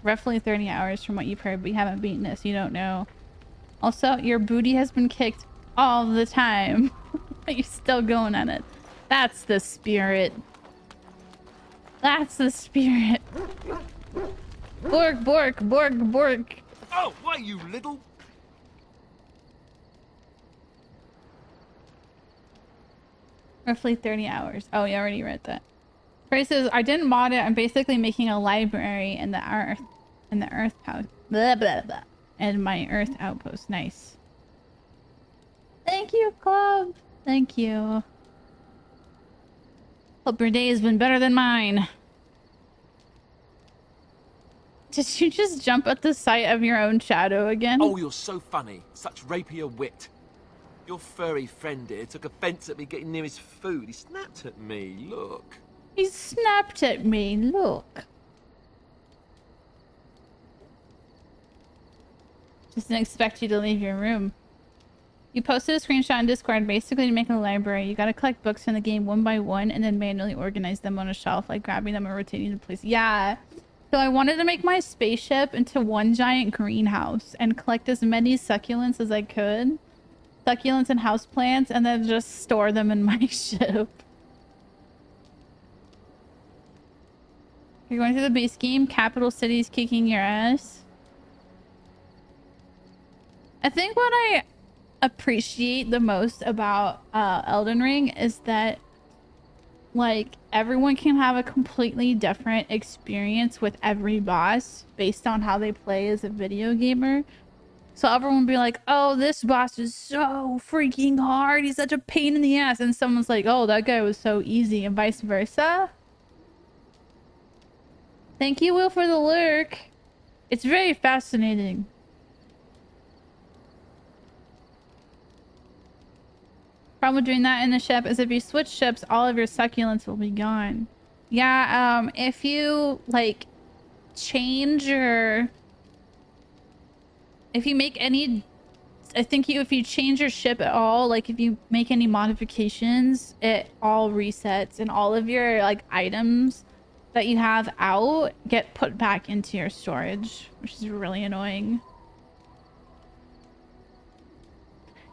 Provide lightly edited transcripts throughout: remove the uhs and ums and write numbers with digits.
Roughly 30 hours from what you've heard, but you haven't beaten it, so you don't know. Also, your booty has been kicked all the time, but you're still going at it. That's the spirit. That's the spirit. Bork, bork, bork, bork. Oh, why, you little... Roughly 30 hours. Oh, you already read that. Trey says, I didn't mod it. I'm basically making a library in the earth house. Blah, blah, blah. And my earth outpost. Nice. Thank you, Club. Thank you. Hope your day has been better than mine. Did you just jump at the sight of your own shadow again? Oh, you're so funny. Such rapier wit. Your furry friend here took offence at me getting near his food. He snapped at me. Look. He snapped at me. Look. Just didn't expect you to leave your room. You posted a screenshot in Discord basically to make a library. You gotta collect books from the game one by one and then manually organize them on a shelf, like grabbing them and rotating them in place. Yeah. So I wanted to make my spaceship into one giant greenhouse and collect as many succulents as I could. Succulents and houseplants, and then just store them in my ship. You're going through the base game. Capital City's kicking your ass. I think what I appreciate the most about Elden Ring is that, like, everyone can have a completely different experience with every boss based on how they play as a video gamer. So everyone will be like, oh, this boss is so freaking hard. He's such a pain in the ass. And someone's like, oh, that guy was so easy, and vice versa. Thank you, Will, for the lurk. It's very fascinating. Problem with doing that in the ship is if you switch ships, all of your succulents will be gone. Yeah, if you, like, change your... If you make any... I think if you change your ship at all, like, if you make any modifications, it all resets, and all of your, like, items that you have out get put back into your storage, which is really annoying.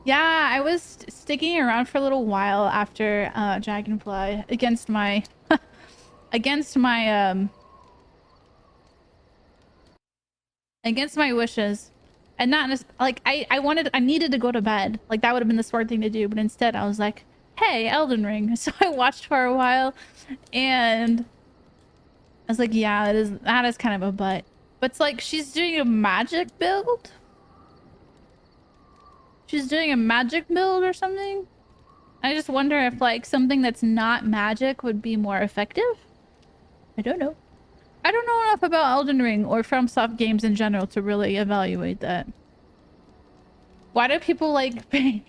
Yeah, I was sticking around for a little while after Dragonfly against my against my wishes. And not like I needed to go to bed. Like that would have been the smart thing to do, but instead I was like, "Hey, Elden Ring." So I watched for a while and I was like, "Yeah, that is kind of a butt." But it's like she's doing a magic build. She's doing a magic build or something. I just wonder if like something that's not magic would be more effective. I don't know. I don't know enough about Elden Ring or FromSoft games in general to really evaluate that. Why do people like pain?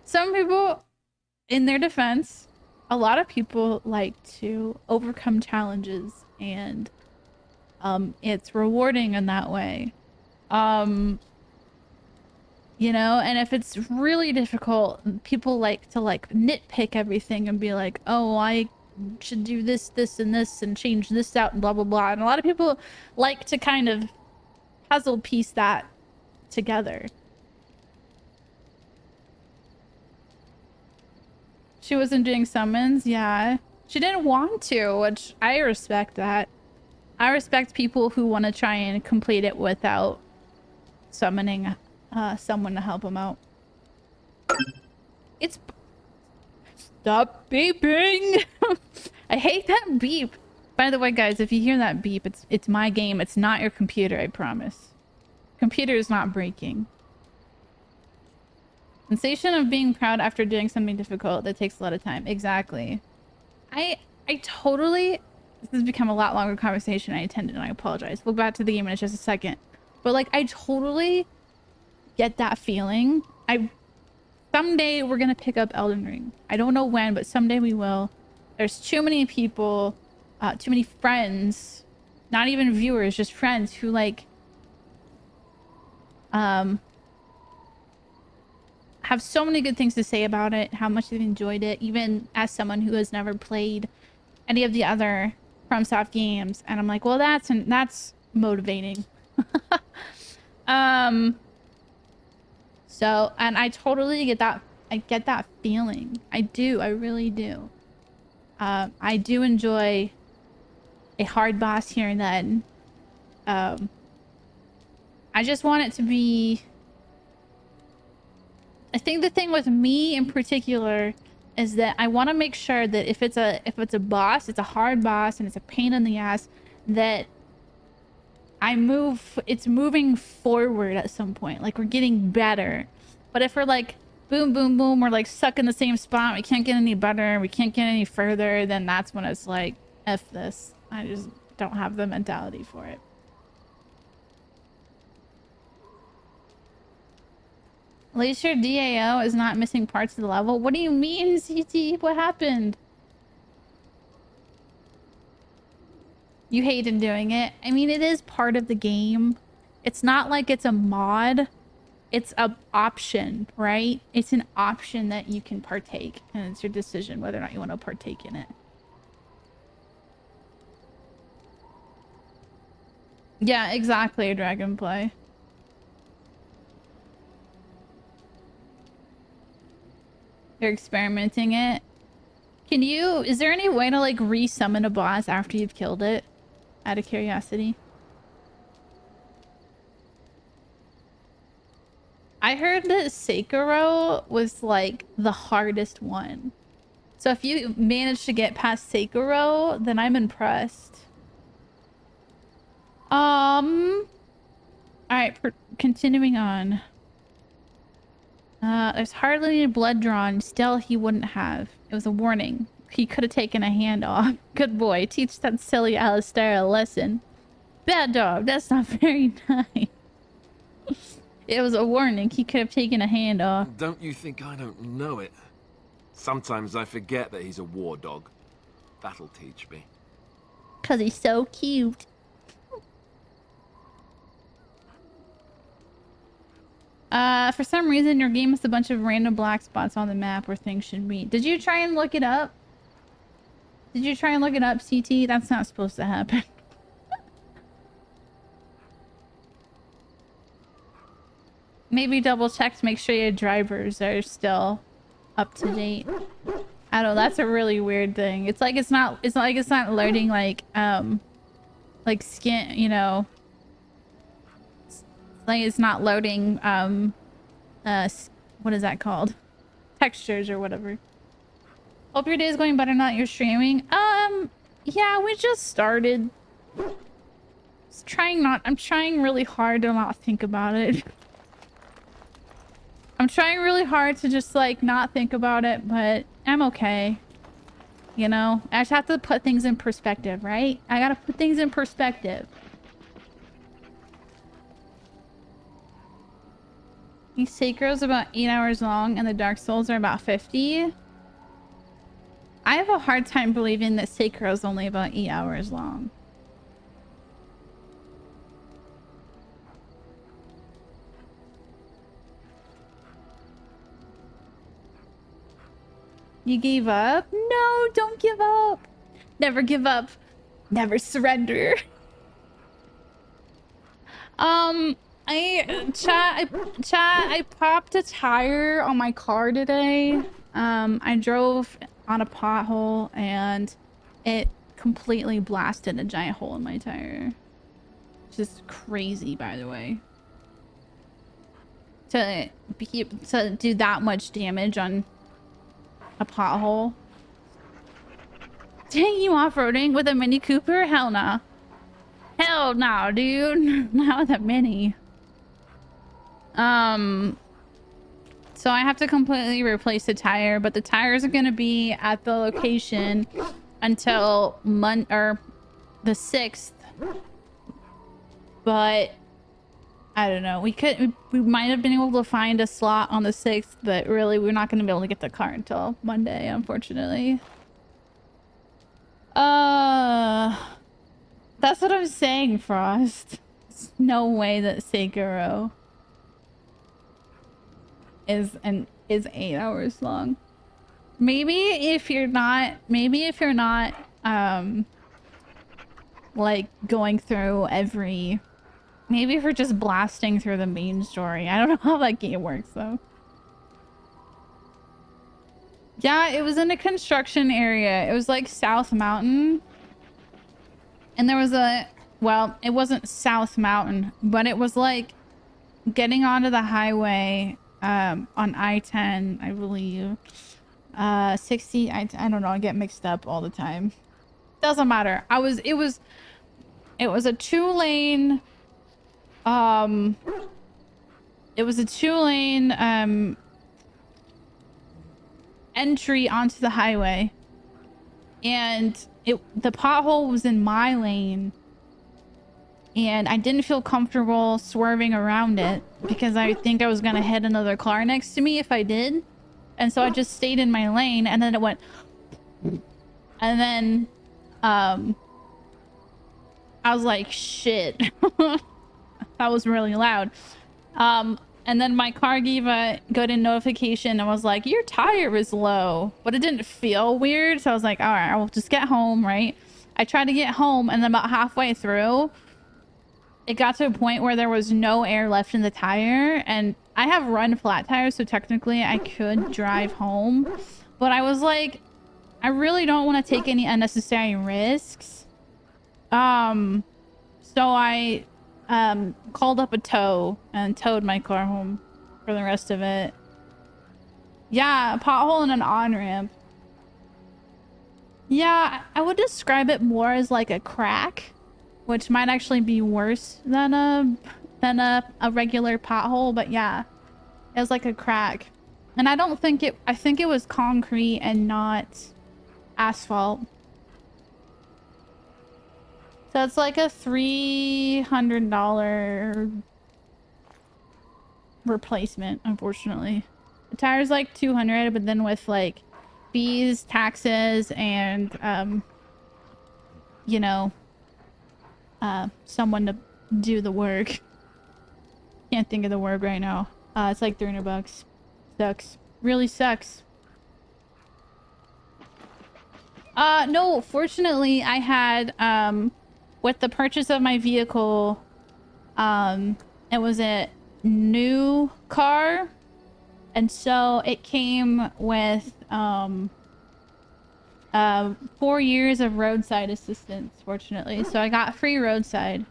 Some people, in their defense, a lot of people like to overcome challenges, and it's rewarding in that way. You know, and if it's really difficult, people like to like nitpick everything and be like, oh, I should do this, this, and this, and change this out, and blah, blah, blah. And a lot of people like to kind of puzzle piece that together. She wasn't doing summons, yeah. She didn't want to, which I respect that. I respect people who want to try and complete it without summoning someone to help them out. It's... Stop beeping! I hate that beep. By the way, guys, if you hear that beep, it's my game. It's not your computer, I promise. Computer is not breaking. Sensation of being proud after doing something difficult that takes a lot of time. Exactly. I totally... This has become a lot longer conversation I intended, and I apologize. We'll go back to the game in just a second. But, like, I totally get that feeling. Someday we're gonna pick up Elden Ring. I don't know when, but someday we will. There's too many people, too many friends, not even viewers, just friends who, like, have so many good things to say about it, how much they've enjoyed it, even as someone who has never played any of the other FromSoft games, and I'm like, well, that's motivating. So, and I totally get that. I get that feeling. I do. I really do. I do enjoy a hard boss here and then. I just want it to be... I think the thing with me in particular is that I want to make sure that if it's a boss, it's a hard boss and it's a pain in the ass, that it's moving forward at some point. Like, we're getting better. But if we're like, boom, boom, boom, we're like stuck in the same spot, we can't get any better, we can't get any further, then that's when it's like, F this. I just don't have the mentality for it. At least your DAO is not missing parts of the level. What do you mean, CT? What happened? You hated doing it. I mean, it is part of the game. It's not like it's a mod. It's an option, right? It's an option that you can partake, and it's your decision whether or not you want to partake in it. Yeah, exactly, Dragonfly. You're experimenting it. Can you... Is there any way to, like, re-summon a boss after you've killed it? Out of curiosity. I heard that Sekiro was, like, the hardest one. So if you manage to get past Sekiro, then I'm impressed. Alright, continuing on. There's hardly any blood drawn. Still, he wouldn't have. It was a warning. He could have taken a hand off. Good boy. Teach that silly Alistair a lesson. Bad dog. That's not very nice. It was a warning. He could have taken a hand off. Don't you think I don't know it? Sometimes I forget that he's a war dog. That'll teach me. 'Cause he's so cute. For some reason, your game has a bunch of random black spots on the map where things should be. Did you try and look it up? Did you try and look it up, CT? That's not supposed to happen. Maybe double check to make sure your drivers are still up to date. I don't know, that's a really weird thing. It's like it's not loading like skin, you know. Like it's not loading what is that called? Textures or whatever. Hope your day is going better now that you're streaming. Yeah, we just started. I'm trying really hard to not think about it. I'm trying really hard to just like not think about it, but I'm okay. You know, I just have to put things in perspective, right? I gotta put things in perspective. The Sekiro's about 8 hours long and the Dark Souls are about 50. I have a hard time believing that Sekiro's only about 8 hours long. You gave up? No, don't give up. Never give up. Never surrender. I popped a tire on my car today. I drove on a pothole and it completely blasted a giant hole in my tire. Just crazy, by the way. To do that much damage on a pothole. Dang, you off-roading with a Mini Cooper? Hell nah. Hell no, dude. Not with a Mini. So I have to completely replace the tire, but the tires are gonna be at the location until the 6th. But I don't know. We might have been able to find a slot on the 6th, but really we're not gonna be able to get the car until Monday, unfortunately. That's what I'm saying, Frost. There's no way that Sekiro is 8 hours long. Maybe if you're not like going through every... Maybe if we're just blasting through the main story. I don't know how that game works though. Yeah, it was in a construction area. It was like South Mountain. And there was a... Well, it wasn't South Mountain, but it was like getting onto the highway on I-10, I believe. 60, I don't know, I get mixed up all the time. Doesn't matter. It was a 2-lane... It was a 2-lane entry onto the highway, and the pothole was in my lane, and I didn't feel comfortable swerving around it because I think I was gonna hit another car next to me if I did, and so I just stayed in my lane, and then it went, and then I was like, shit. That was really loud. And then my car gave a good notification and was like, your tire is low, but it didn't feel weird. So I was like, all right, I'll just get home, right? I tried to get home, and then about halfway through, it got to a point where there was no air left in the tire, and I have run flat tires, so technically I could drive home, but I was like, I really don't want to take any unnecessary risks. So I called up a tow and towed my car home for the rest of it. Yeah, a pothole and an on-ramp. Yeah, I would describe it more as like a crack, which might actually be worse than a regular pothole, but yeah, it was like a crack. And I don't think it... I think it was concrete and not asphalt. So it's like a $300 replacement, unfortunately. The tire's like $200, but then with like fees, taxes, and you know, someone to do the work. Can't think of the word right now. It's like $300. Sucks. Really sucks. No, fortunately I had with the purchase of my vehicle, it was a new car, and so it came with 4 years of roadside assistance, fortunately. So I got free roadside.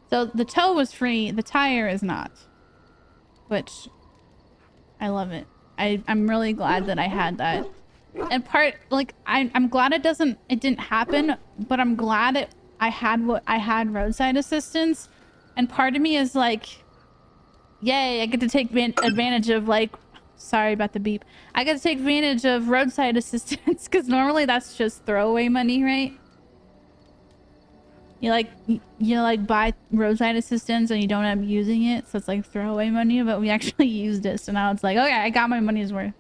So the tow was free, the tire is not, which I love it. I'm really glad that I had that. And I'm glad it didn't happen, but I'm glad I had roadside assistance. And part of me is like, yay, I get to take advantage of, like, sorry about the beep. I get to take advantage of roadside assistance, because normally that's just throwaway money, right? You like buy roadside assistance and you don't end up using it, so it's like throwaway money, but we actually used it, so now it's like, okay, I got my money's worth.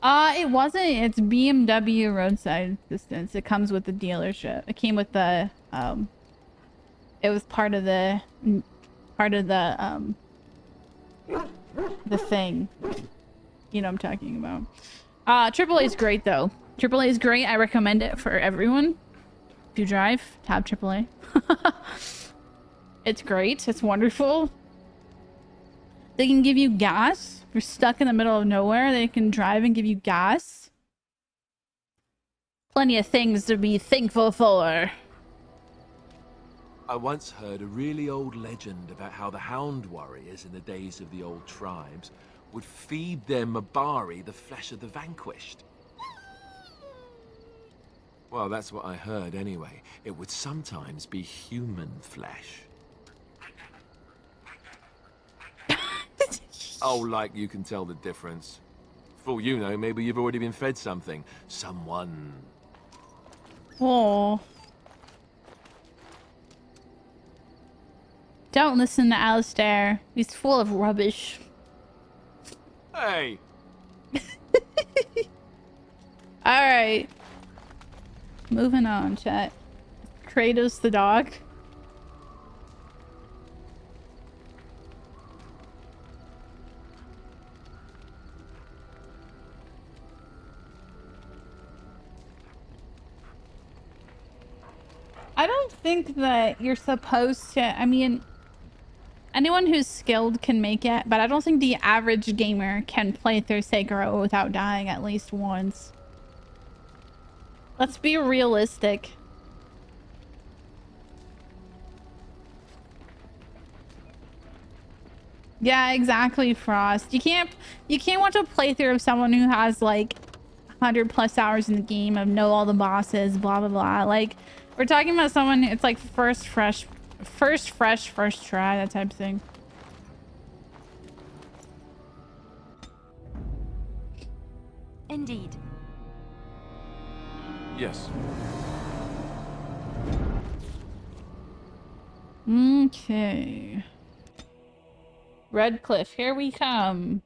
It wasn't. It's BMW roadside assistance. It comes with the dealership. It came with the it was part of the thing. You know what I'm talking about. AAA is great though. AAA is great. I recommend it for everyone. If you drive, tab AAA. It's great. It's wonderful. They can give you gas. If you're stuck in the middle of nowhere, they can drive and give you gas. Plenty of things to be thankful for. I once heard a really old legend about how the Hound warriors in the days of the old tribes would feed their Mabari the flesh of the vanquished. Well, that's what I heard anyway. It would sometimes be human flesh. Oh, like you can tell the difference. For all you know, maybe you've already been fed something. Someone. Oh. Don't listen to Alistair. He's full of rubbish. Hey! Alright. Moving on, chat. Kratos the dog. I don't think that you're supposed to. I mean, anyone who's skilled can make it, but I don't think the average gamer can play through Sekiro without dying at least once. Let's be realistic. Yeah, exactly, Frost. You can't watch a playthrough of someone who has like 100+ hours in the game of know all the bosses, blah blah blah. Like, we're talking about someone, it's like first try, that type of thing. Indeed. Yes. Okay. Redcliffe, here we come.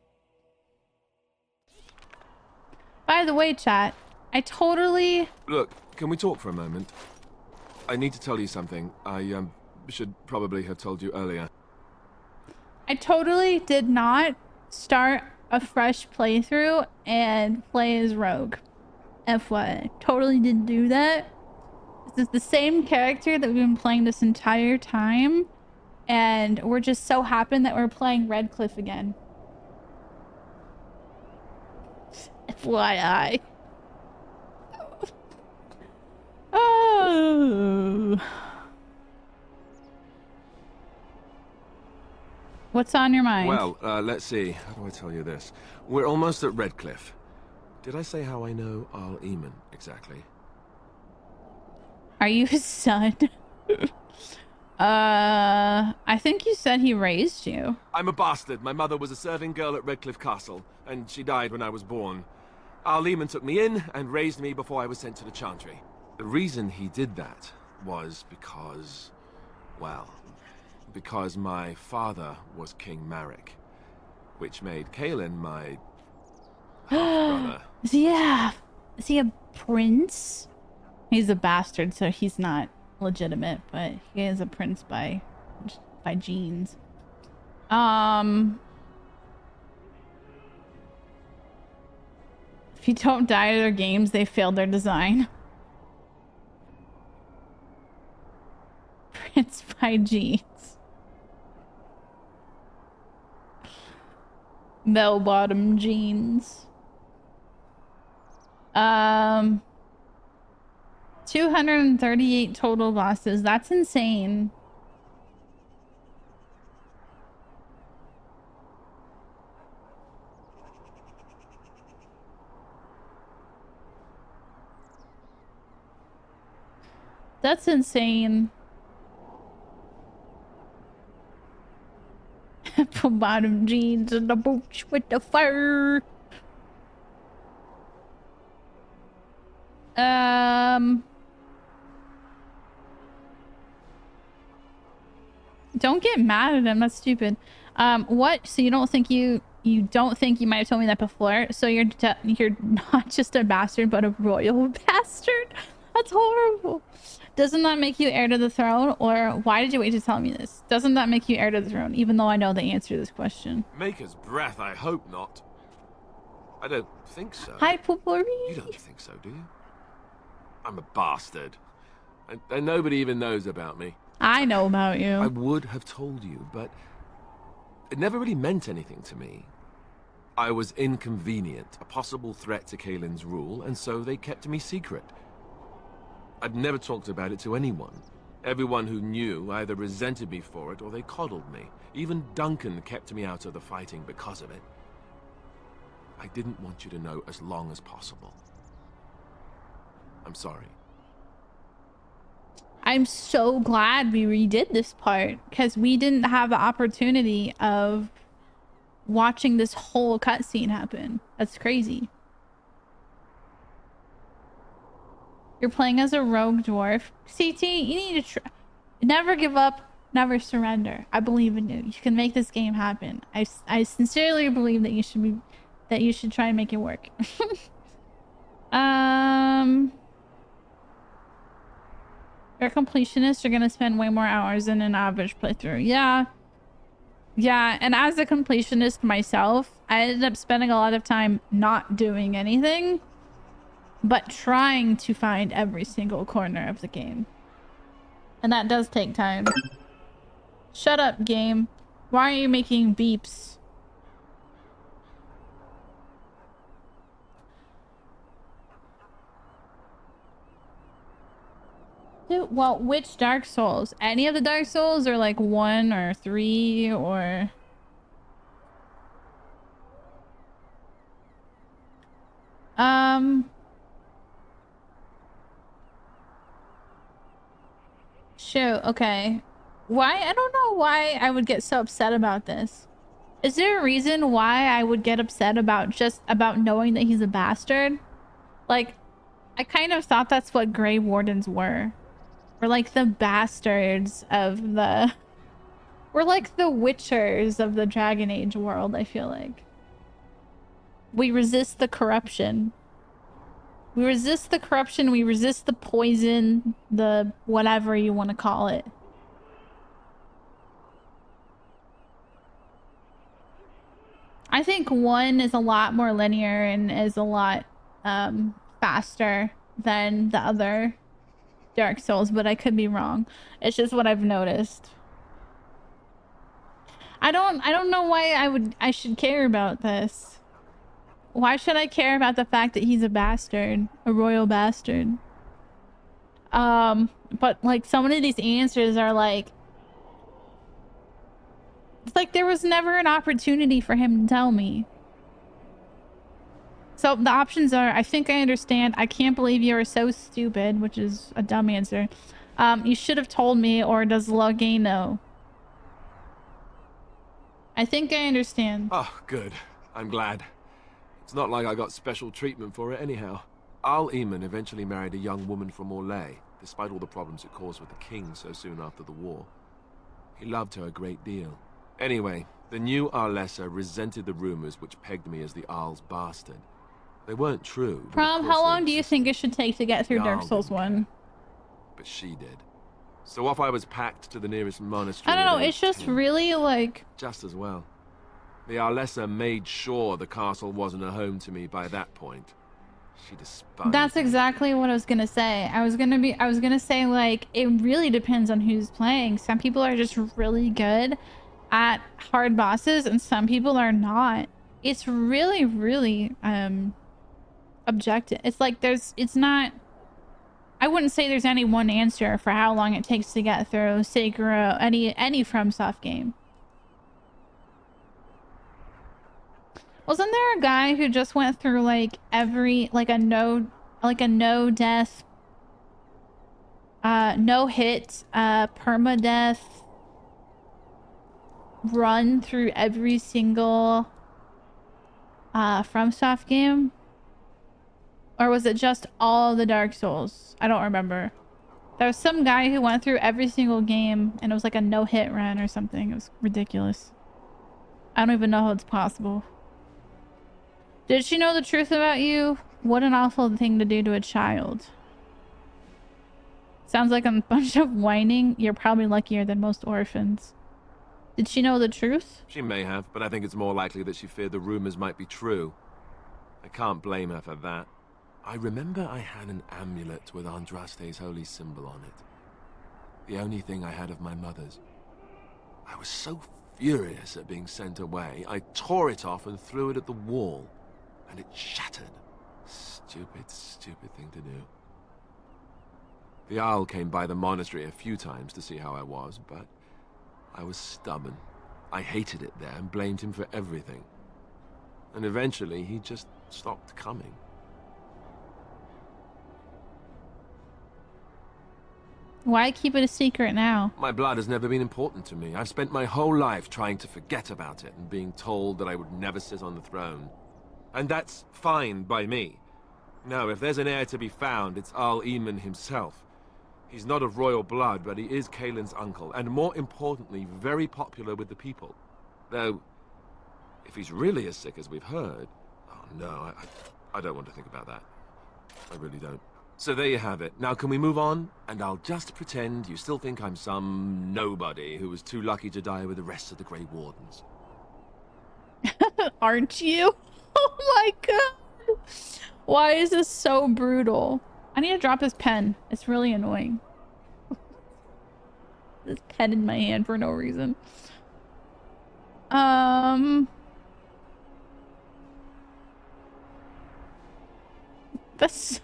By the way, chat, I totally... Look, can we talk for a moment? I need to tell you something. I should probably have told you earlier. I totally did not start a fresh playthrough and play as Rogue. FYI. Totally didn't do that. This is the same character that we've been playing this entire time. And we're just so happy that we're playing Redcliffe again. FYI. Oh. What's on your mind? Well, let's see. How do I tell you this? We're almost at Redcliffe. Did I say how I know Arl Eamon exactly? Are you his son? I think you said he raised you. I'm a bastard. My mother was a serving girl at Redcliffe Castle, and she died when I was born. Arl Eamon took me in and raised me before I was sent to the Chantry. The reason he did that was because, well, because my father was King Marek, which made Kaelin my half-brother. Is he a prince? He's a bastard, so he's not legitimate, but he is a prince by genes. If you don't die to their games, they failed their design. Prince by genes. Bell-bottom jeans. 238 total bosses. That's insane. That's insane. Bottom jeans and the boots with the fur. Don't get mad at him. That's stupid. What? So you don't think you don't think you might have told me that before? So you're not just a bastard, but a royal bastard? That's horrible. Doesn't that make you heir to the throne? Or why did you wait to tell me this? Doesn't that make you heir to the throne? Even though I know the answer to this question. Maker's breath, I hope not. I don't think so. Hi, Poopery. You don't think so, do you? I'm a bastard. And nobody even knows about me. I know about you. I would have told you, but it never really meant anything to me. I was inconvenient, a possible threat to Kaelin's rule, and so they kept me secret. I'd never talked about it to anyone. Everyone who knew either resented me for it or they coddled me. Even Duncan kept me out of the fighting because of it. I didn't want you to know as long as possible. I'm sorry. I'm so glad we redid this part because we didn't have the opportunity of watching this whole cutscene happen. That's crazy. You're playing as a rogue dwarf. CT, you need to never give up, never surrender. I believe in you. You can make this game happen. I sincerely believe that you should try and make it work. You're a completionist, you're gonna spend way more hours than an average playthrough. Yeah, and as a completionist myself, I ended up spending a lot of time not doing anything, but trying to find every single corner of the game. And that does take time. Shut up, game. Why are you making beeps? Dude, well, which Dark Souls? Any of the Dark Souls, or like 1 or 3 or... Shoot, okay. Why? I don't know why I would get so upset about this. Is there a reason why I would get upset about just about knowing that he's a bastard? Like, I kind of thought that's what Grey Wardens were. We're like the bastards of the... We're like the Witchers of the Dragon Age world, I feel like. We resist the corruption. We resist the corruption, we resist the poison, the whatever you want to call it. I think 1 is a lot more linear and is a lot faster than the other Dark Souls, but I could be wrong. It's just what I've noticed. I don't know why I should care about this. Why should I care about the fact that he's a bastard? A royal bastard. But like so many of these answers are like... It's like there was never an opportunity for him to tell me. So the options are, I think I understand, I can't believe you are so stupid, which is a dumb answer. You should have told me, or does Logay know? I think I understand. Oh, good. I'm glad. It's not like I got special treatment for it anyhow. Al Eamon eventually married a young woman from Orlais, despite all the problems it caused with the king so soon after the war. He loved her a great deal. Anyway, the new Arlessa resented the rumors which pegged me as the Arl's bastard. They weren't true. Prom, how long do you think it should take to get through Dark Souls 1? But she did. So off I was packed to the nearest monastery. I don't know, it's just really like... Just as well. The Arlessa made sure the castle wasn't a home to me by that point. She despised That's exactly what I was gonna say. I was gonna say, like, it really depends on who's playing. Some people are just really good at hard bosses and some people are not. It's really, really objective. It's like it's not... I wouldn't say there's any one answer for how long it takes to get through Sekiro, any FromSoft game. Wasn't there a guy who just went through like every a no death, no hit, permadeath run through every single FromSoft game? Or was it just all the Dark Souls? I don't remember. There was some guy who went through every single game and it was like a no hit run or something. It was ridiculous. I don't even know how it's possible. Did she know the truth about you? What an awful thing to do to a child. Sounds like a bunch of whining. You're probably luckier than most orphans. Did she know the truth? She may have, but I think it's more likely that she feared the rumors might be true. I can't blame her for that. I remember I had an amulet with Andraste's holy symbol on it. The only thing I had of my mother's. I was so furious at being sent away, I tore it off and threw it at the wall. And it shattered. Stupid, stupid thing to do. The Owl came by the monastery a few times to see how I was, but I was stubborn. I hated it there and blamed him for everything. And eventually he just stopped coming. Why keep it a secret now? My blood has never been important to me. I've spent my whole life trying to forget about it and being told that I would never sit on the throne. And that's fine by me. No, if there's an heir to be found, it's Al Eamon himself. He's not of royal blood, but he is Kaelin's uncle, and more importantly, very popular with the people. Though, if he's really as sick as we've heard... Oh no, I don't want to think about that. I really don't. So there you have it. Now can we move on? And I'll just pretend you still think I'm some nobody who was too lucky to die with the rest of the Grey Wardens. Aren't you? Oh my god! Why is this so brutal? I need to drop this pen. It's really annoying. this pen in my hand for no reason. That's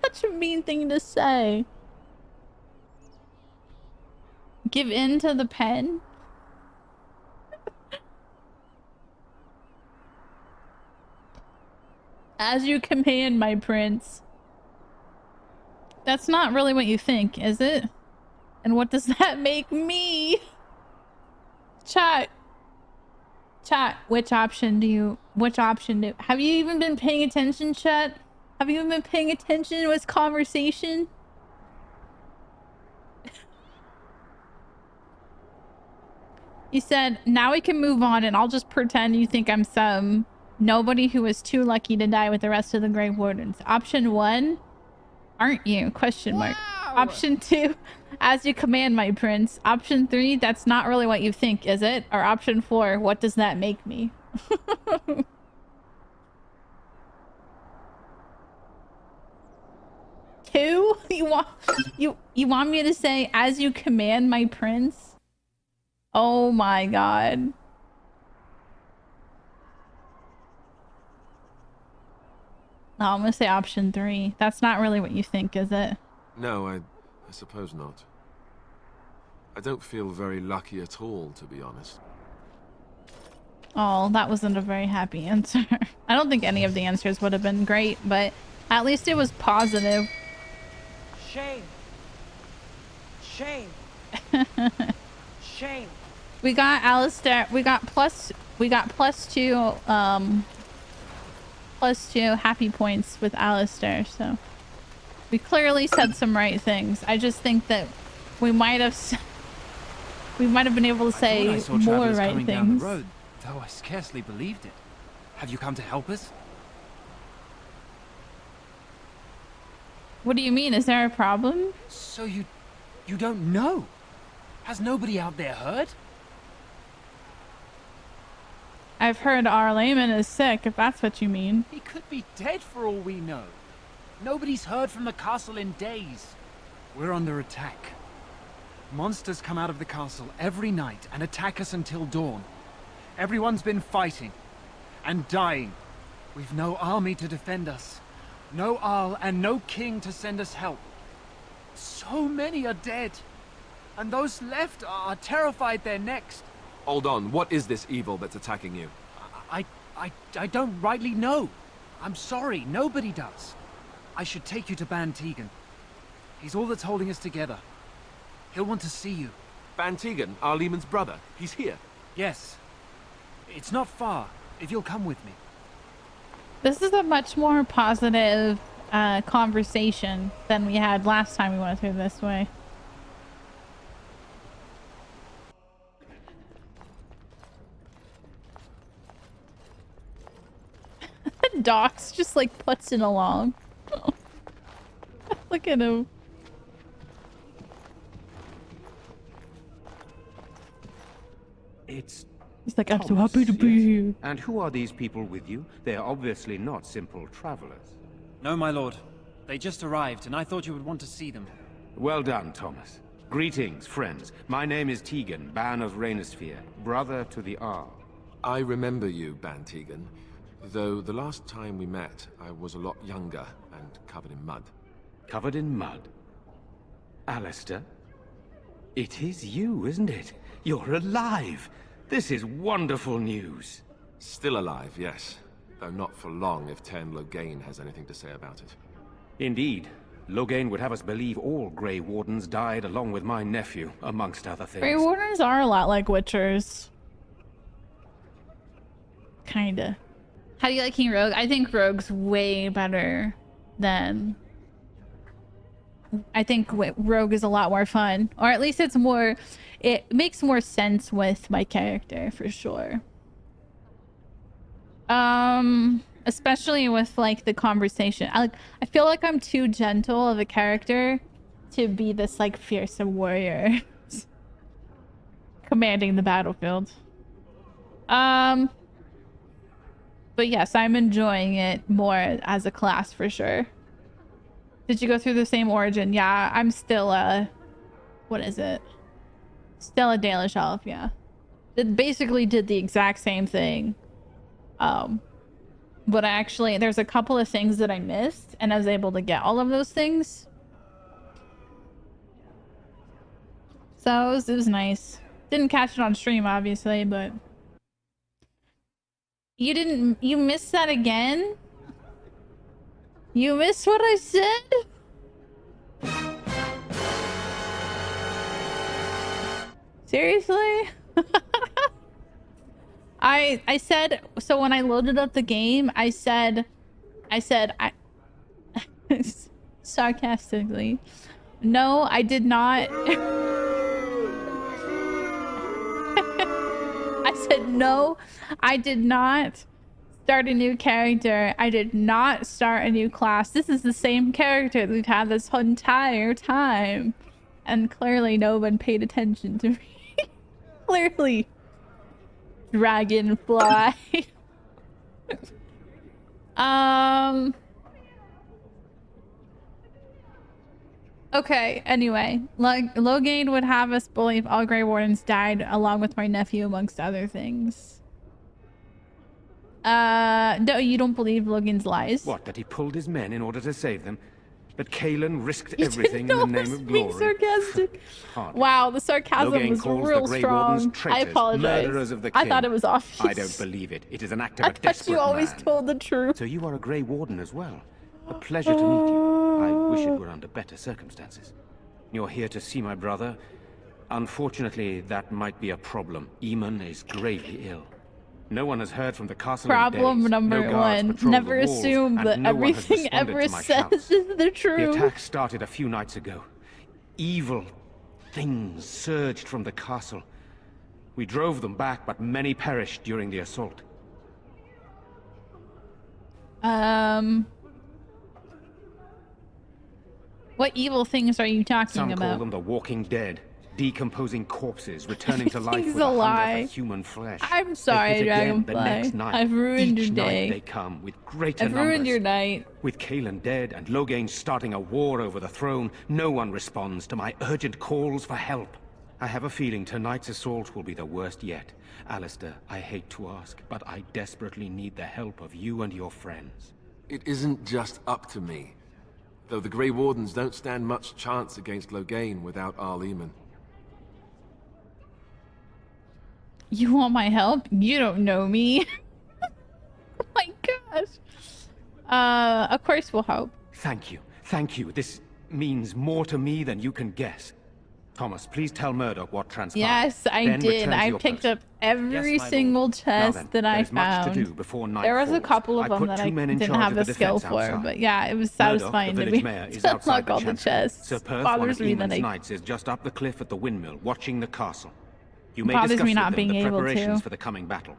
such a mean thing to say. Give in to the pen? As you command, my prince. That's not really what you think, is it? And what does that make me? Chat. Which option do have you even been paying attention, chat? Have you even been paying attention to this conversation? You said, now we can move on and I'll just pretend you think I'm some nobody who was too lucky to die with the rest of the Grey Wardens. Option 1, aren't you? Question mark. Wow. Option 2, as you command, my prince. Option 3, that's not really what you think, is it? Or option 4, what does that make me? Two? You want me to say, as you command, my prince? Oh my god. No, I'm gonna say option 3. That's not really what you think, is it? No, I suppose not. I don't feel very lucky at all, to be honest. Oh, that wasn't a very happy answer. I don't think any of the answers would have been great, but at least it was positive. Shame. Shame. Shame. We got Alistair. We got plus 2 happy points with Alistair, so we clearly said some right things. I just think that we might have been able to say more right things. Down the road, though I scarcely believed it. Have you come to help us? What do you mean? Is there a problem? So you don't know? Has nobody out there heard? I've heard our layman is sick, if that's what you mean. He could be dead for all we know. Nobody's heard from the castle in days. We're under attack. Monsters come out of the castle every night and attack us until dawn. Everyone's been fighting and dying. We've no army to defend us. No Arl and no king to send us help. So many are dead. And those left are terrified they're next. Hold on, what is this evil that's attacking you? I don't rightly know. I'm sorry, nobody does. I should take you to Ban Tegan. He's all that's holding us together. He'll want to see you. Ban Tegan, our Lehman's brother. He's here. Yes. It's not far, if you'll come with me. This is a much more positive conversation than we had last time we went through this way. Doc's just like putzing along. Look at him. He's like, I'm so happy to be here. And who are these people with you? They are obviously not simple travelers. No, my lord. They just arrived, and I thought you would want to see them. Well done, Thomas. Greetings, friends. My name is Tegan, Ban of Rainersphere, brother to the Arl. I remember you, Ban Tegan. Though the last time we met, I was a lot younger and covered in mud. Covered in mud? Alistair? It is you, isn't it? You're alive! This is wonderful news. Still alive, yes. Though not for long if Tern Loghain has anything to say about it. Indeed. Loghain would have us believe all Grey Wardens died along with my nephew, amongst other things. Grey Wardens are a lot like Witchers. Kinda. How do you like King Rogue? I think Rogue's way better than... I think Rogue is a lot more fun. Or at least it's more... It makes more sense with my character, for sure. Especially with, like, the conversation. I feel like I'm too gentle of a character to be this, like, fearsome warrior. Commanding the battlefield. But yes, I'm enjoying it more as a class for sure. Did you go through the same origin? Yeah, I'm still what is it? Stella Daily Shelf, yeah. It basically did the exact same thing. But actually, there's a couple of things that I missed, and I was able to get all of those things. So it was nice. Didn't catch it on stream, obviously, but you missed that again? You missed what I said? Seriously? I said, so when I loaded up the game, I said sarcastically, no, I did not. I said, no, I did not start a new character. I did not start a new class. This is the same character that we've had this entire time. And clearly no one paid attention to me. Clearly. Dragonfly. Okay, anyway. Logain would have us believe all Grey Wardens died along with my nephew amongst other things. No, you don't believe Logan's lies? What, that he pulled his men in order to save them? That Kalen risked everything in the name of being glory? sarcastic. Hardly. Wow, the sarcasm Logain was calls real the Grey strong. Wardens I traitors, apologize. murderers of the I king. thought it was obvious. I don't believe it. It is an act of I a thought desperate you always man. told the truth. So you are a Grey Warden as well. A pleasure to meet you. I wish it were under better circumstances. You're here to see my brother. Unfortunately, that might be a problem. Eamon is gravely ill. No one has heard from the castle Problem in days. number No guards one. patrol Never the walls, assume and that no one has everything responded ever to my says shouts. is the The truth. attack started a few nights ago. Evil things surged from the castle. We drove them back, but many perished during the assault. What evil things are you talking Some about? call them the Walking Dead. Decomposing corpses returning to life Everything's with a a hunger lie. for human flesh. I'm They sorry, hit again the Dragonfly. next night. I've ruined Each your day. night they come with greater I've numbers. ruined your night. With Kalen dead and Logain starting a war over the throne, no one responds to my urgent calls for help. I have a feeling tonight's assault will be the worst yet. Alistair, I hate to ask, but I desperately need the help of you and your friends. It isn't just up to me. Though the Grey Wardens don't stand much chance against Logain without Arl Eamon. You want my help? You don't know me. Oh my gosh. Of course we'll help. Thank you. Thank you. This means more to me than you can guess. Thomas, please tell Murdoch what transpired. Yes, I Then did. return to I your picked post. up every Yes, my single lord. Now chest then, that I there's much found. to do before night There was a falls. couple of I them put that 2 I men in didn't charge have of the the skill defense for, outside. but yeah, it was Murdoch, satisfying the to village be mayor, is to outside unlock the all the chancel. chests. Sir Perth, one Bothers of me that Eamon's I knights, is just up the cliff at the windmill, watching the castle. You may Bothers discuss me with not them being the able preparations to. for the coming battle.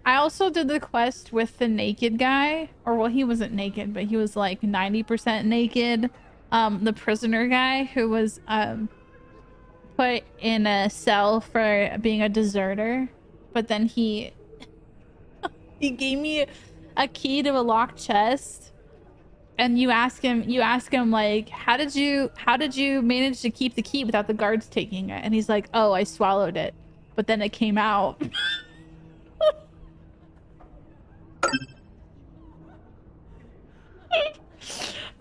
I also did the quest with the naked guy, or well, he wasn't naked, but he was like 90% naked. The prisoner guy who was put in a cell for being a deserter, but then he gave me a key to a locked chest, and you ask him like, how did you manage to keep the key without the guards taking it? And he's like, oh, I swallowed it, but then it came out.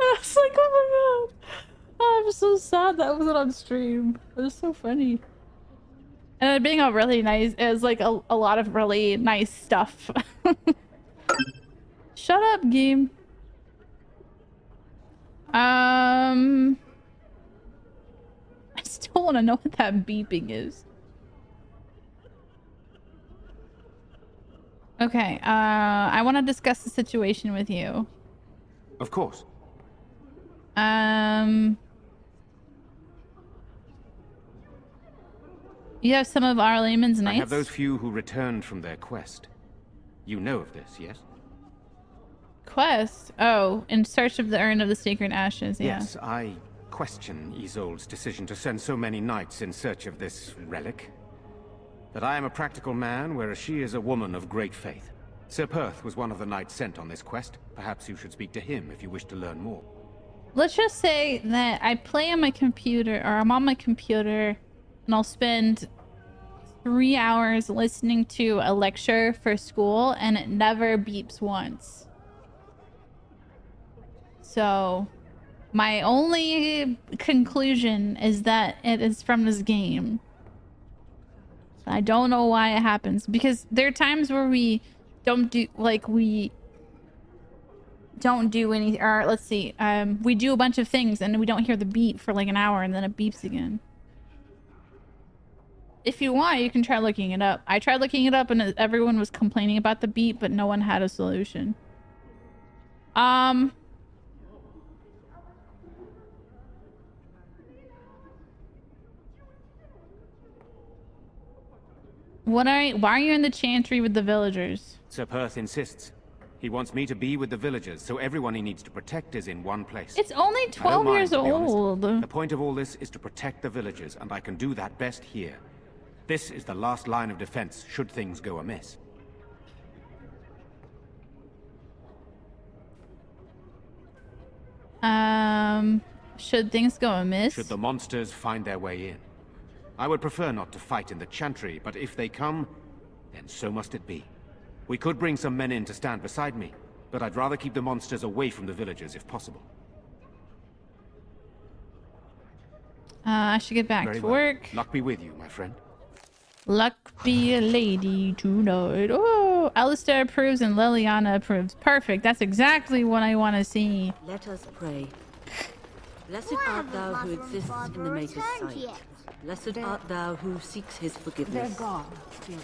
I was like, oh my god. Oh, I'm so sad that wasn't on stream. It was so funny. And it being a really nice, it was like a lot of really nice stuff. Shut up, game. I still want to know what that beeping is. Okay, I want to discuss the situation with you. Of course. You have some of our layman's I knights? have those few who returned from their quest. You know of this, yes? Quest? Oh, in search of the urn of the sacred ashes, yeah. Yes, I question Isolde's decision to send so many knights in search of this relic. But I am a practical man, whereas she is a woman of great faith. Sir Perth was one of the knights sent on this quest. Perhaps you should speak to him if you wish to learn more. Let's just say that I play on my computer, or I'm on my computer and I'll spend 3 hours listening to a lecture for school, and it never beeps once. So my only conclusion is that it is from this game. I don't know why it happens, because there are times where we don't do any, or let's see, we do a bunch of things and we don't hear the beep for like an hour and then it beeps again. If you want, you can try looking it up. I tried looking it up and everyone was complaining about the beep, but no one had a solution. Why are you in the chantry with the villagers? Sir Perth insists. He wants me to be with the villagers, so everyone he needs to protect is in one place. It's only 12 years to be honest. old. The point of all this is to protect the villagers, and I can do that best here. This is the last line of defense, should things go amiss. Should things go amiss? Should the monsters find their way in. I would prefer not to fight in the chantry, but if they come, then so must it be. We could bring some men in to stand beside me, but I'd rather keep the monsters away from the villagers if possible. I should get back Very to well. work. Luck be with you, my friend. Luck be a lady tonight. Oh, Alistair approves and Liliana approves. Perfect. That's exactly what I want to see. Let us pray. Blessed art thou who exists in the Maker's sight. Blessed art thou who seeks his forgiveness.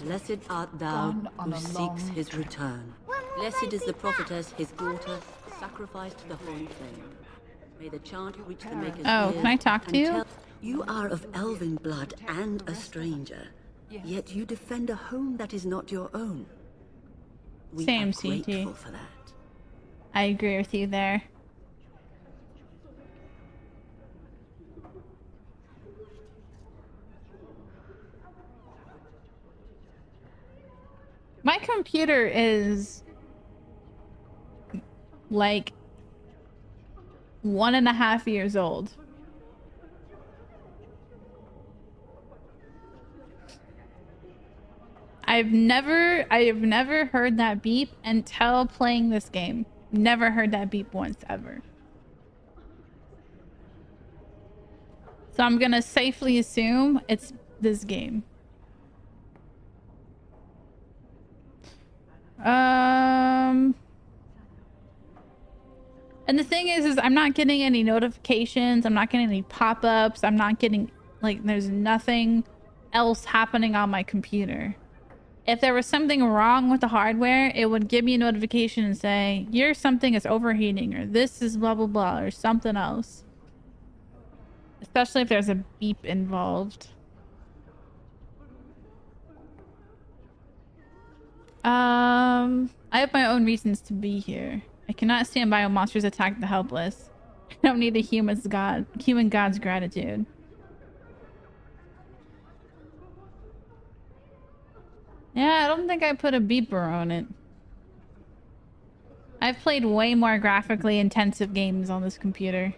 Blessed art thou who seeks his return. Blessed is the prophetess, his daughter, sacrificed to the holy flame. May the chant reach the Maker's Oh, ears can I talk to and you? tell- You are of elven blood and a stranger, yet you defend a home that is not your own. We Same, are CT. grateful for that. I agree with you there. My computer is like 1.5 years old. I have never heard that beep until playing this game. Never heard that beep once ever. So I'm gonna safely assume it's this game. And the thing is I'm not getting any notifications. I'm not getting any pop-ups. I'm not getting, like, there's nothing else happening on my computer. If there was something wrong with the hardware, it would give me a notification and say, your something is overheating, or this is blah, blah, blah, or something else. Especially if there's a beep involved. I have my own reasons to be here. I cannot stand by when monsters attack the helpless. I don't need a human god's gratitude. Yeah, I don't think I put a beeper on it. I've played way more graphically intensive games on this computer.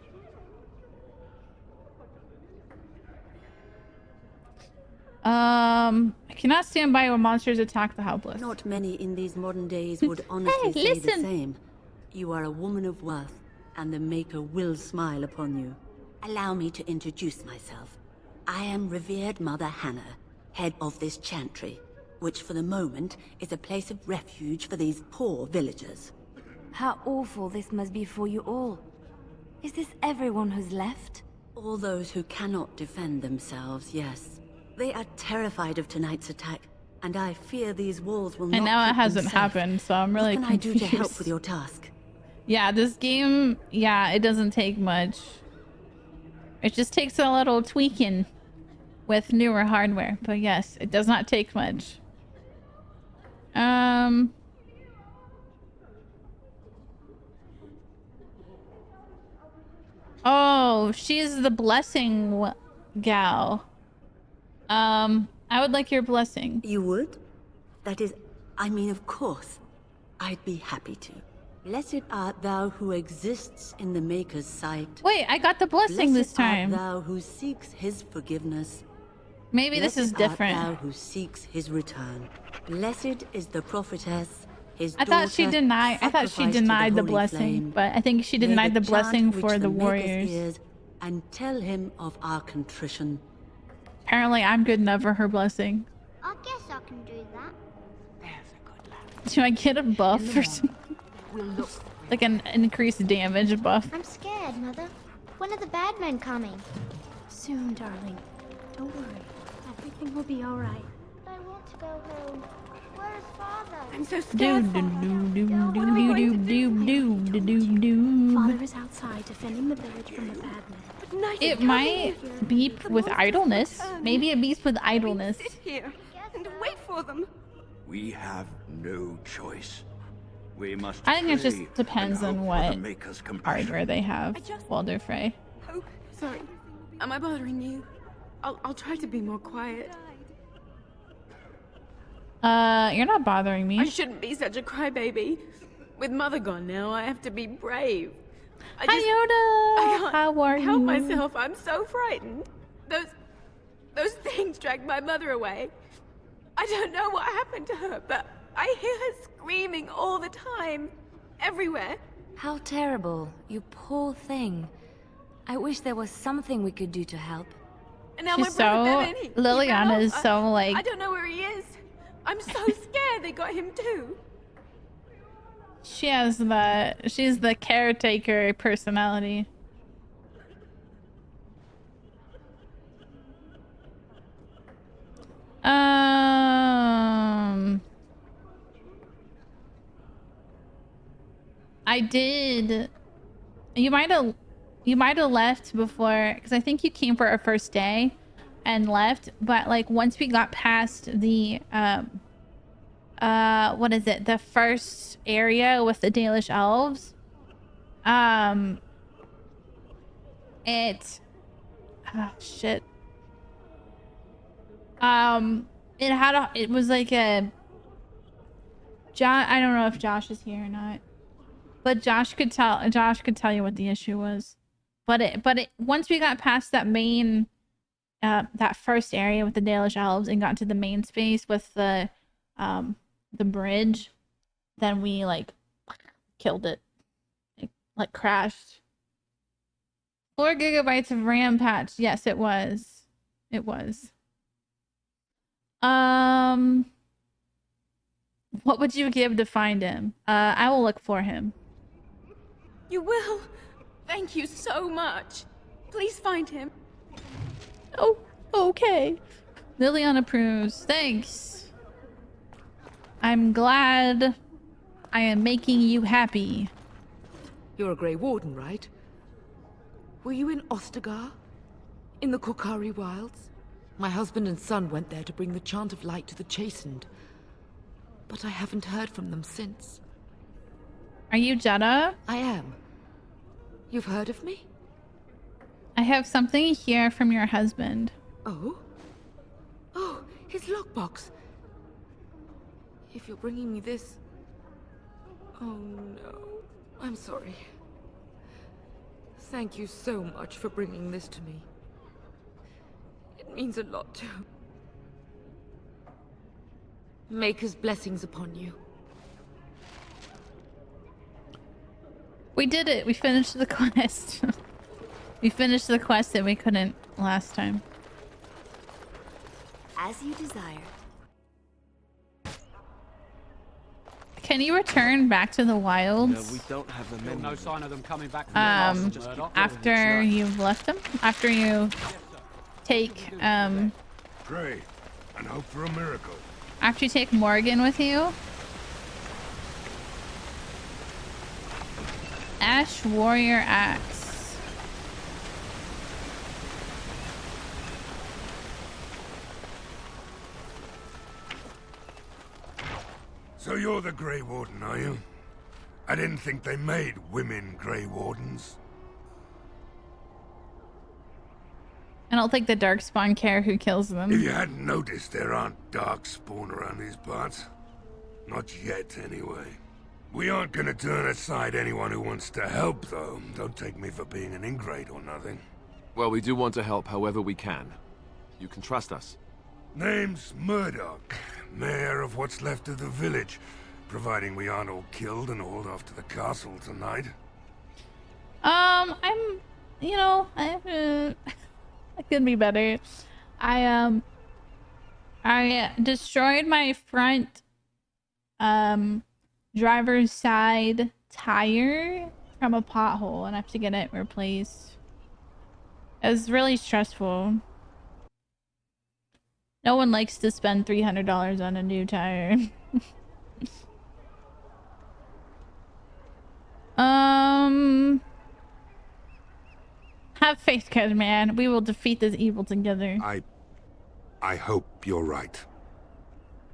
I cannot stand by when monsters attack the helpless. Not many in these modern days would honestly say the same. You are a woman of worth, and the Maker will smile upon you. Allow me to introduce myself. I am revered Mother Hannah, head of this chantry, which for the moment is a place of refuge for these poor villagers. How awful this must be for you all. Is this everyone who's left? All those who cannot defend themselves, yes. They are terrified of tonight's attack, and I fear these walls will not And now it keep them hasn't safe. happened, so I'm really What can confused. I do to help with your task? Yeah, this game, yeah, it doesn't take much. It just takes a little tweaking with newer hardware. But yes, it does not take much. Oh, she's the blessing gal. I would like your blessing. You would? That is, I mean, of course. I'd be happy to. Blessed art thou who exists in the Maker's sight. Wait, I got the blessing this Blessed time. art thou who seeks his forgiveness. Maybe this is Blessed art different. thou who seeks his return. Blessed is the prophetess. His I thought she daughter, denied. I thought she sacrificed to denied the holy blessing, flame. but I think she May denied the chant blessing reach for the Maker's warriors. ears and tell him of our contrition. Apparently, I'm good enough for her blessing. I guess I can do that. There's a good lad. Do I get a buff or something? We'll look. Like an increased damage buff? I'm scared, Mother. When are the bad men coming? Soon, darling. Don't worry. Everything will be all right. I want to go home. Where is Father? I'm so Do scared. do Father. do do What do are we do going to do do do do do. Father is outside defending the village from the bad men. But night is It coming might here. beep The with monsters will idleness. return. Maybe it beeps with idleness. Sit here and wait for them. We have no choice. We must I think it pray just depends and on hope for the what Maker's compassion. hardware they have. Walder Frey. Hope. Sorry. Am I bothering you? I'll try to be more quiet. You're not bothering I me. shouldn't be such a crybaby. With Mother gone now, I have to be brave. I Hi Yoda. can't How are help you? myself. I'm so frightened. Those things dragged my mother away. I don't know what happened to her, but I hear her screaming all the time, everywhere. How terrible, you poor thing. I wish there was something we could do to help. And now She's my brother so- Ben, he ran Liliana off. is so, like- I don't know where he is. I'm so scared they got him too. She's the caretaker personality. I did. You might have left before, because I think you came for our first day and left, but like once we got past the what is it, the first area with the Dalish elves, it was like a I don't know if Josh is here or not, but Josh could tell you what the issue was. But once we got past that main that first area with the Dalish elves and got to the main space with the bridge, then we like killed it. It like crashed. 4 gigabytes of RAM patch. Yes, it was. It was. What would you give to find him? I will look for him. You will? Thank you so much. Please find him. Oh, okay. Liliana approves. Thanks. I'm glad I am making you happy. You're a Grey Warden, right? Were you in Ostagar? In the Korkari Wilds? My husband and son went there to bring the chant of light to the chastened. But I haven't heard from them since. Are you Jeddah? I am. You've heard of me? I have something here from your husband. Oh? Oh, his lockbox. If you're bringing me this... Oh no. I'm sorry. Thank you so much for bringing this to me. It means a lot to... Maker's blessings upon you. We did it. We finished the quest. We finished the quest that we couldn't last time. As you desire. Can you return back to the wilds? We don't have the menu. No sign of them coming back from the castle, Murdoch. After you've left them? After you take Pray and hope for a miracle. after you take Morgan with you? Ash Warrior Axe. So you're the Grey Warden, are you? I didn't think they made women Grey Wardens. I don't think the Darkspawn care who kills them. If you hadn't noticed, there aren't Darkspawn around these parts. Not yet, anyway. We aren't gonna turn aside anyone who wants to help, though. Don't take me for being an ingrate or nothing. Well, we do want to help however we can. You can trust us. Name's Murdoch, mayor of what's left of the village, providing we aren't all killed and hauled off to the castle tonight. I could be better. I destroyed my front driver's side tire from a pothole and I have to get it replaced. It was really stressful. No one likes to spend $300 on a new tire. Have faith, kid man. We will defeat this evil together. I hope you're right.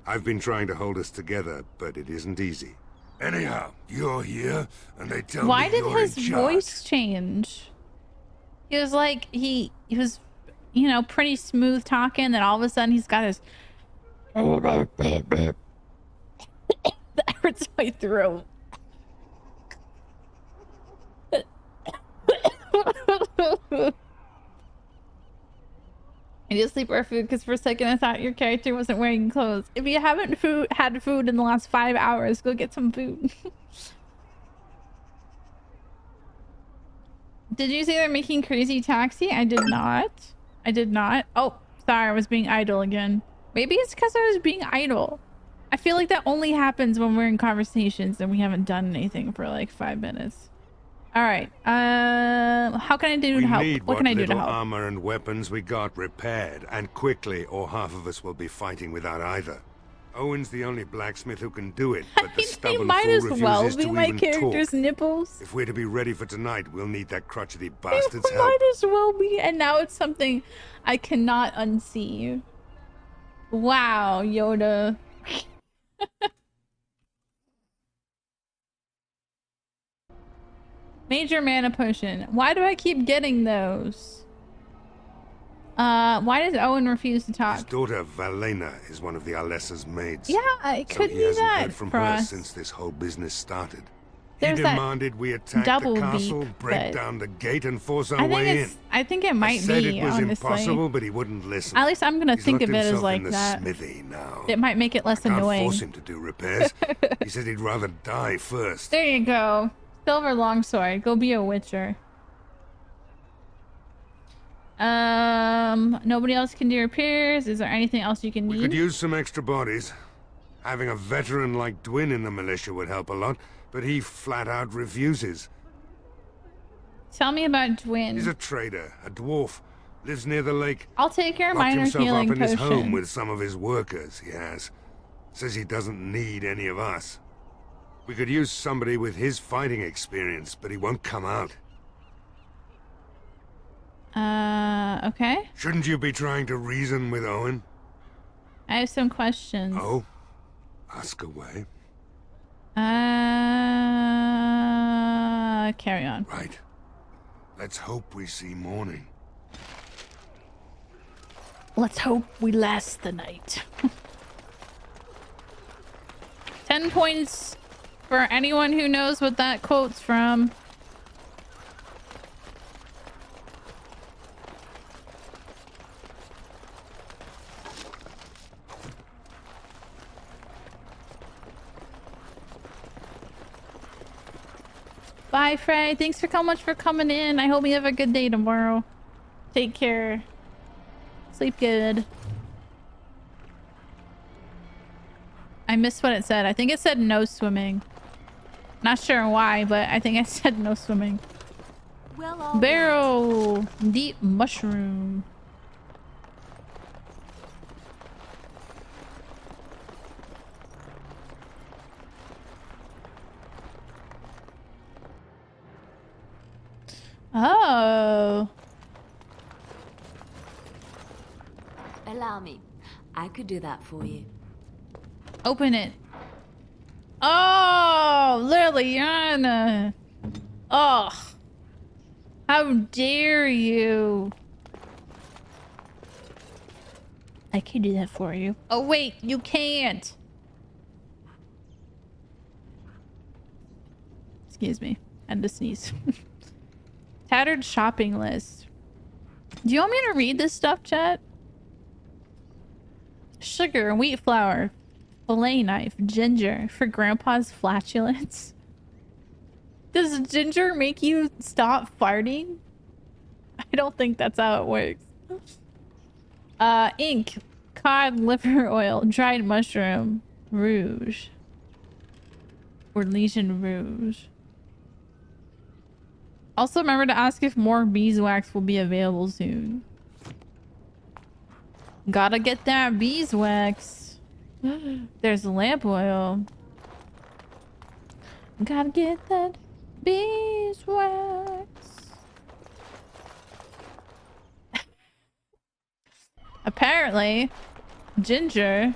I've been trying to hold us together, but it isn't easy. Anyhow, you're here, and they tell Why me did you're his in charge. voice change? He was like, he was, you know, pretty smooth talking, then all of a sudden he's got his... That hurts my throat. I need sleep or food because for a second I thought your character wasn't wearing clothes. If you haven't had food in the last 5 hours, go get some food. Did you say they're making Crazy Taxi? I did not. I did not. Oh, sorry, I was being idle again. Maybe it's because I was being idle. I feel like that only happens when we're in conversations and we haven't done anything for like 5 minutes. All right. How can I do to help? What can I do to help? Armor and weapons we got repaired, and quickly, or half of us will be fighting without either. Owen's the only blacksmith who can do it, but the stubborn might fool as refuses well to be even my character's talk. nipples. If we're to be ready for tonight, we'll need that crotchety It bastard's help. might as well be, and now it's something I cannot unsee. Wow, Yoda. Major mana potion. Why do I keep getting those? Why does Owen refuse to talk? His daughter Valena is one of the Alessa's maids. Yeah, it could he be hasn't that heard from for her us. since this whole business started. There's he that demanded we attack double the castle, beep, break but down the gate, and force our I think way it's. in. I think it might I said be. it was honestly, impossible, but he wouldn't listen. at least I'm gonna He's think locked of it as himself like in the that. smithy now. It might make it less Can't annoying. force him to do repairs. He said he'd rather die first. There you go. Silver longsword. Go be a witcher. Nobody else can do repairs. Is there anything else you can We need? could use some extra bodies. Having a veteran like Dwin in the militia would help a lot, but he flat out refuses. Tell me about Dwin. He's a trader, a dwarf, lives near the lake. I'll take your Locked minor himself healing up in his home potion. with some of his workers, he has. Says he doesn't need any of us. We could use somebody with his fighting experience, but he won't come out. Okay. Shouldn't you be trying to reason with Owen? I have some questions. Oh? Ask away. Carry on. Right. Let's hope we see morning. Let's hope we last the night. 10 points for anyone who knows what that quote's from. Bye, Frey. Thanks so much for coming in. I hope you have a good day tomorrow. Take care. Sleep good. I missed what it said. I think it said no swimming. Not sure why, but I think I said no swimming. Well, all Barrel. Deep mushroom. Oh. Allow me. I could do that for you. Open it. Oh, Liliana. Oh. How dare you. I can do that for you. Oh, wait, you can't. Excuse me. I had to sneeze. Tattered shopping list. Do you want me to read this stuff, chat? Sugar, wheat flour, fillet knife, ginger for grandpa's flatulence. Does ginger make you stop farting? I don't think that's how it works. Ink, cod liver oil, dried mushroom, rouge. Or Legion rouge. Also remember to ask if more beeswax will be available soon. Gotta get that beeswax. There's lamp oil. Gotta get that beeswax. Apparently, ginger,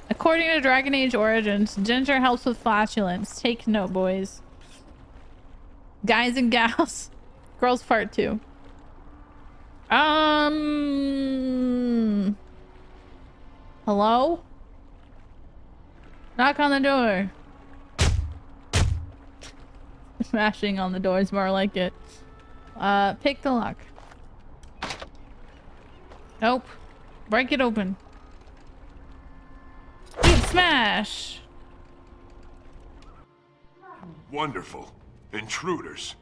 according to Dragon Age Origins, ginger helps with flatulence. Take note, boys. Guys and gals. Girls fart too. Hello? Knock on the door. Smashing on the door is more like it. Pick the lock. Nope. Break it open. Smash! Wonderful. Intruders.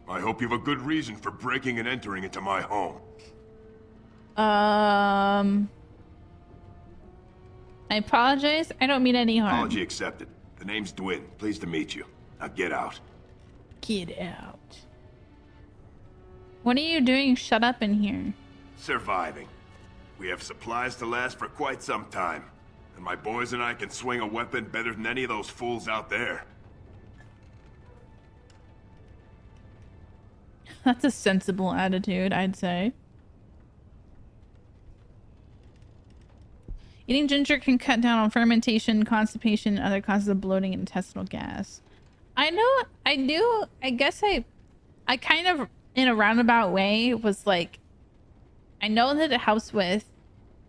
I hope you have a good reason for breaking and entering into my home. I apologize. I don't mean any harm. Apology accepted. The name's Dwin. Pleased to meet you. Now get out. Get out. What are you doing shut up in here? Surviving. We have supplies to last for quite some time. And my boys and I can swing a weapon better than any of those fools out there. That's a sensible attitude, I'd say. Eating ginger can cut down on fermentation, constipation, and other causes of bloating and intestinal gas. I know, I do, I guess I kind of, in a roundabout way, was like, I know that it helps with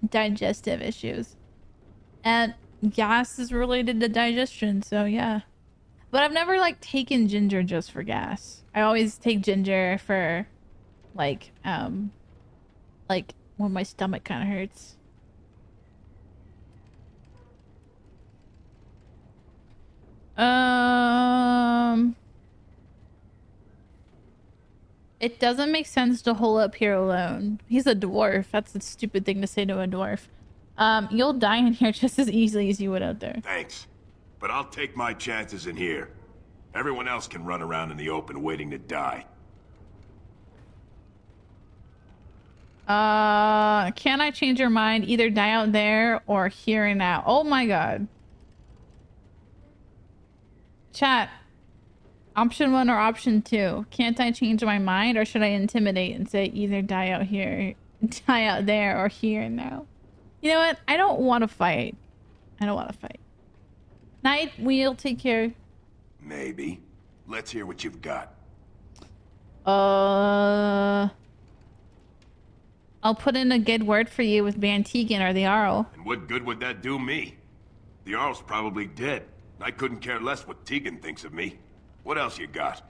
digestive issues. And gas is related to digestion, so yeah. But I've never, like, taken ginger just for gas. I always take ginger for, like when my stomach kind of hurts. It doesn't make sense to hole up here alone. He's a dwarf. That's a stupid thing to say to a dwarf. You'll die in here just as easily as you would out there. Thanks. But I'll take my chances in here. Everyone else can run around in the open waiting to die. Can I change your mind? Either die out there or here and now. Oh my god. Chat. Option 1 or option 2. Can't I change my mind, or should I intimidate and say either die out here, die out there, or here and now? You know what? I don't want to fight. I don't want to fight. Night, we'll take care. Maybe. Let's hear what you've got. I'll put in a good word for you with Van Tegan or the Arl. And what good would that do me? The Arl's probably dead. I couldn't care less what Tegan thinks of me. What else you got?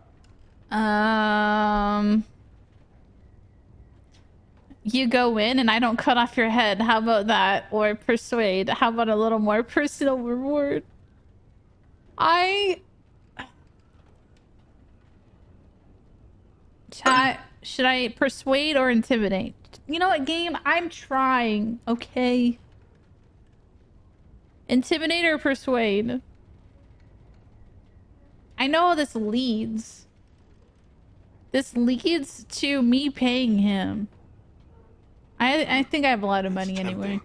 You go in and I don't cut off your head. How about that? Or persuade. How about a little more personal reward? Chat, should I persuade or intimidate? You know what, game? I'm trying, okay? Intimidate or persuade? I know this leads. This leads to me paying him. I think I have a lot of money anyway.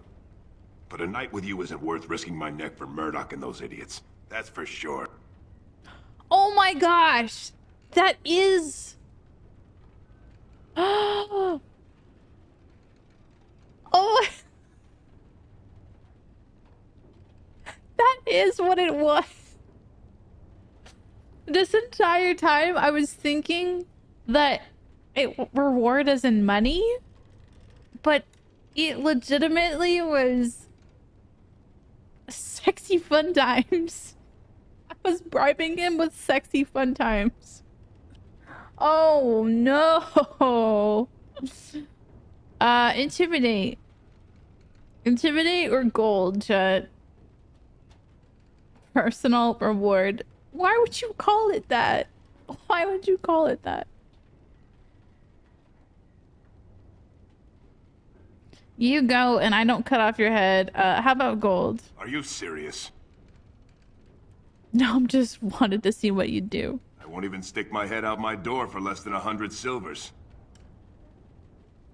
But a night with you isn't worth risking my neck for Murdoch and those idiots. That's for sure. Oh my gosh! That is... Oh! That is what it was. This entire time I was thinking that it reward as in money, but it legitimately was sexy fun times. I was bribing him with sexy fun times. Oh no. Intimidate. Intimidate or gold, chat? Personal reward. Why would you call it that? Why would you call it that? You go and I don't cut off your head. How about gold? Are you serious? No, I'm just wanted to see what you do. I won't even stick my head out my door for less than 100 silvers.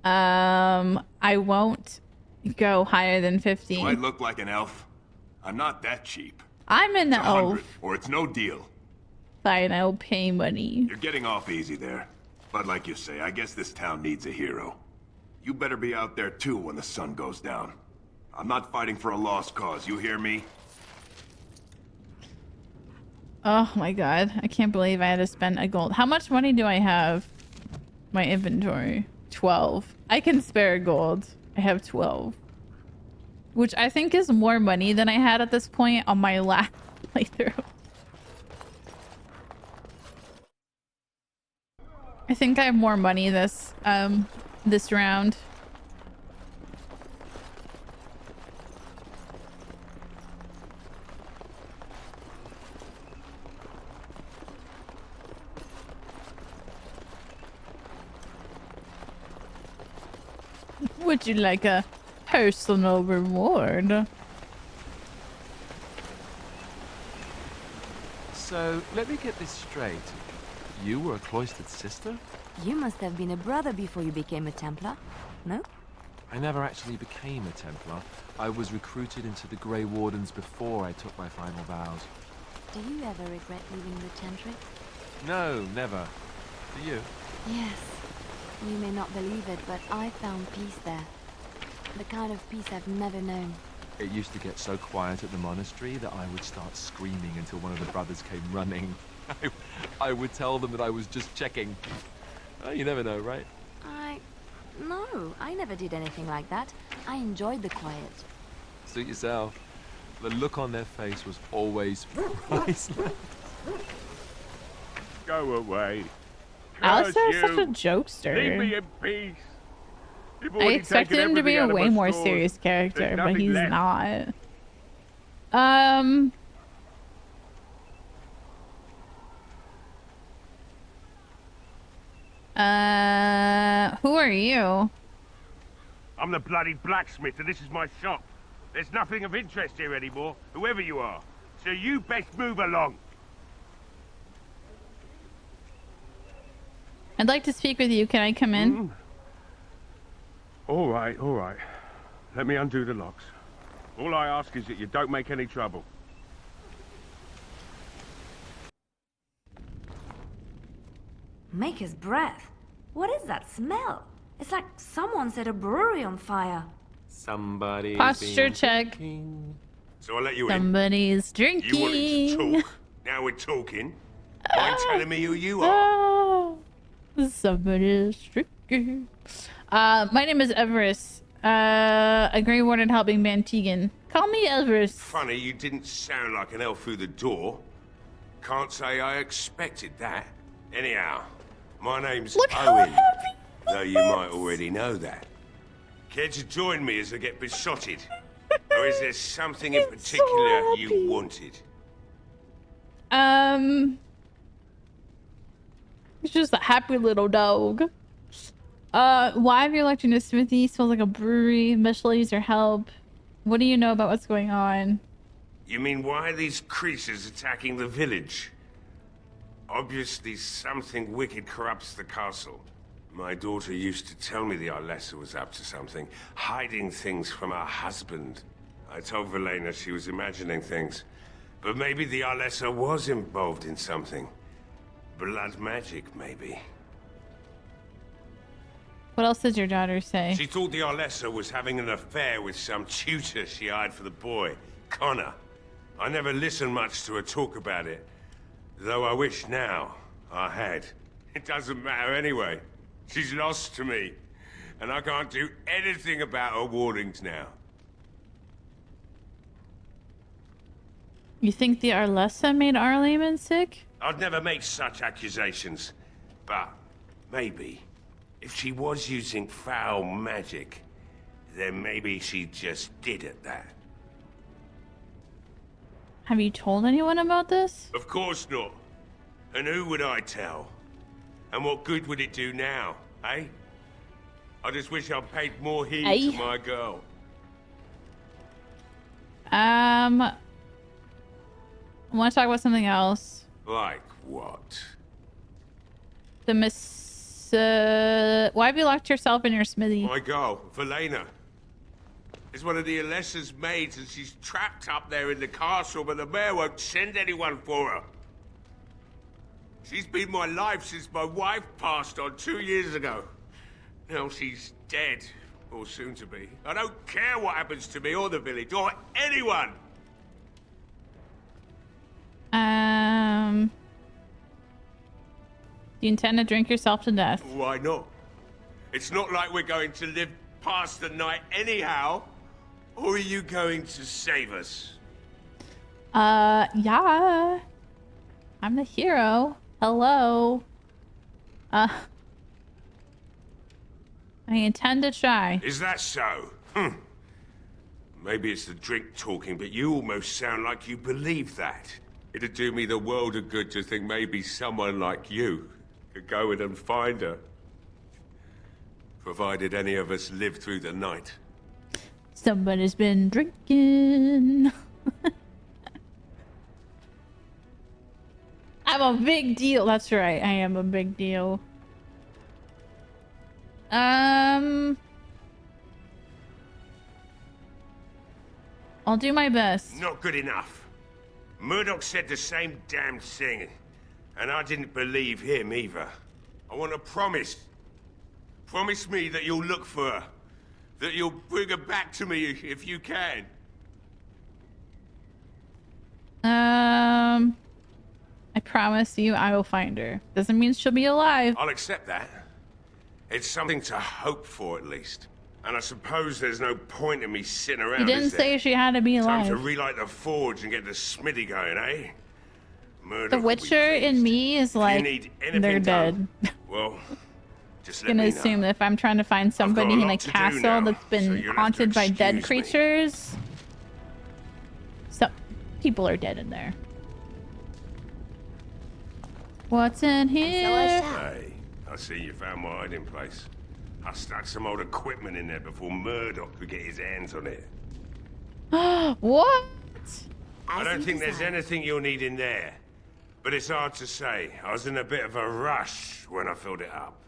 I won't go higher than 50. Do I look like an elf? I'm not that cheap. I'm an It's 100, elf. or it's no deal. Fine, I'll pay money. You're getting off easy there. But like you say, I guess this town needs a hero. You better be out there too when the sun goes down. I'm not fighting for a lost cause, you hear me? Oh my god, I can't believe I had to spend a gold. How much money do I have? My inventory. 12. I can spare gold. I have 12. Which I think is more money than I had at this point on my last playthrough. I think I have more money this round. Would you like a personal reward? So, let me get this straight. You were a cloistered sister? You must have been a brother before you became a Templar, no? I never actually became a Templar. I was recruited into the Grey Wardens before I took my final vows. Do you ever regret leaving the Chantry? No, never. Do you? Yes. You may not believe it, but I found peace there. The kind of peace I've never known. It used to get so quiet at the monastery that I would start screaming until one of the brothers came running. I would tell them that I was just checking. Oh, you never know, right? No, I never did anything like that. I enjoyed the quiet. Suit yourself. The look on their face was always priceless. Go away. Alistair is such a jokester. Leave me in peace. You've I already expected taken him to be everything a out of way my more stores. serious character, There's but nothing he's left. not. Who are you? I'm the bloody blacksmith, and this is my shop. There's nothing of interest here anymore, whoever you are. So you best move along. I'd like to speak with you. Can I come in? All right, all right. Let me undo the locks. All I ask is that you don't make any trouble. Maker's breath. What is that smell? It's like someone set a brewery on fire. Somebody. Posture check. So I'll let you Somebody's drinking. in. You wanted to talk. Now we're talking. Mind telling me who you are? Oh, somebody's drinking. My name is Everest. A Grey Warden helping Mantegan. Call me Everest. Funny, you didn't sound like an elf through the door. Can't say I expected that. Anyhow, my name's Owen. Though you might already know that. Care to join me as I get besotted? Or is there something in particular you wanted? He's just a happy little dog. Why have you elected a smithy? Smells like a brewery. Mitchell needs your help. What do you know about what's going on? You mean why are these creatures attacking the village? Obviously something wicked corrupts the castle. My daughter used to tell me the Arlessa was up to something, hiding things from her husband. I told Velena she was imagining things. But maybe the Arlessa was involved in something. Blood magic, maybe. What else did your daughter say? She thought the Arlessa was having an affair with some tutor she hired for the boy, Connor. I never listened much to her talk about it, though I wish now I had. It doesn't matter anyway. She's lost to me, and I can't do anything about her warnings now. You think the Arlessa made Arlayman sick? I'd never make such accusations, but maybe if she was using foul magic, then maybe she just did at that. Have you told anyone about this? Of course not. And who would I tell? And what good would it do now, eh? I just wish I'd paid more heed to my girl. I want to talk about something else. Like what? The why have you locked yourself in your smithy? My girl, Velena, is one of the Alessa's maids, and she's trapped up there in the castle, but the mayor won't send anyone for her. She's been my life since my wife passed on 2 years ago. Now she's dead, or soon to be. I don't care what happens to me or the village, or anyone! Do you intend to drink yourself to death? Why not? It's not like we're going to live past the night anyhow. Or are you going to save us? Yeah. I'm the hero. Hello. I intend to try. Is that so? Maybe it's the drink talking, but you almost sound like you believe that. It'd do me the world of good to think maybe someone like you could go in and find her. Provided any of us live through the night. Somebody's been drinking. I'm a big deal. That's right. I am a big deal. I'll do my best. Not good enough. Murdoch said the same damn thing, and I didn't believe him either. I want a promise. Promise me that you'll look for her. That you'll bring her back to me if you can. I promise you I will find her. Doesn't mean she'll be alive. I'll accept that. It's something to hope for, at least. And I suppose there's no point in me sitting around. He didn't say she had to be alive. Time to relight the forge and get the smithy going, eh? Murdoch The Witcher in me is like, they're dead. Well, just let Gonna me assume know. that if I'm trying to find somebody in a castle that's been haunted by dead creatures, so people are dead in there. What's in here? Hey, I see you found my hiding place. I stuck some old equipment in there before Murdoch could get his hands on it. What? I don't think there's anything you'll need in there. But it's hard to say. I was in a bit of a rush when I filled it up.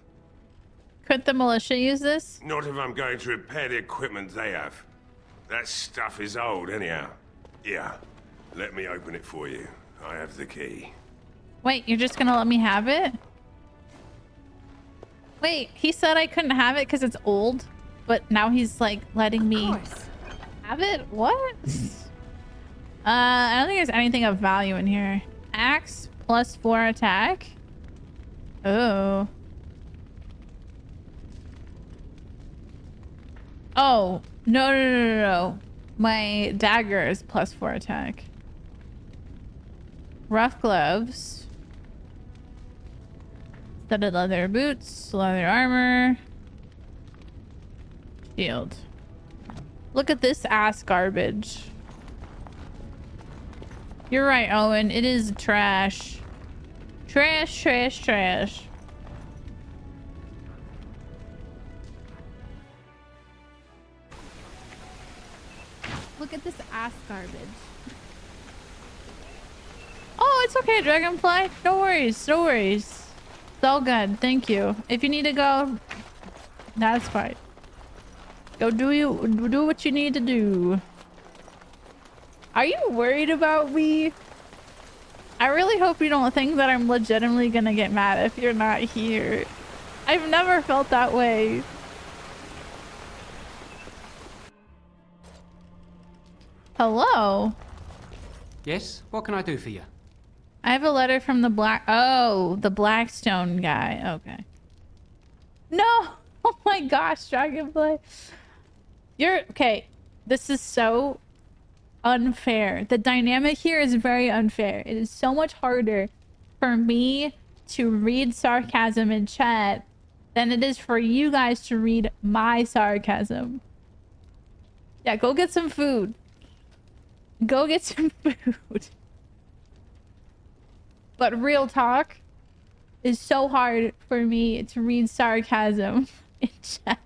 Could the militia use this? Not if I'm going to repair the equipment they have. That stuff is old anyhow. Yeah, let me open it for you. I have the key. Wait, you're just gonna let me have it? Wait, he said I couldn't have it because it's old, but now he's like letting me have it? What? I don't think there's anything of value in here. Axe +4 attack. Oh. Oh, no. My dagger is +4 attack. Rough gloves. Studded leather boots, leather armor. Shield. Look at this ass garbage. You're right, Owen. It is trash. Trash. Look at this ass garbage. Oh, it's okay, Dragonfly. No worries. It's all good. Thank you. If you need to go, that's fine. Go do what you need to do. Are you worried about me? I really hope you don't think that I'm legitimately gonna get mad if you're not here. I've never felt that way. Hello? Yes? What can I do for you? I have a letter from the the Blackstone guy. Okay. No! Oh my gosh, Dragonfly. You're okay. This is so unfair. The dynamic here is very unfair. It is so much harder for me to read sarcasm in chat than it is for you guys to read my sarcasm. Yeah, go get some food. Go get some food. But real talk is so hard for me to read sarcasm in chat.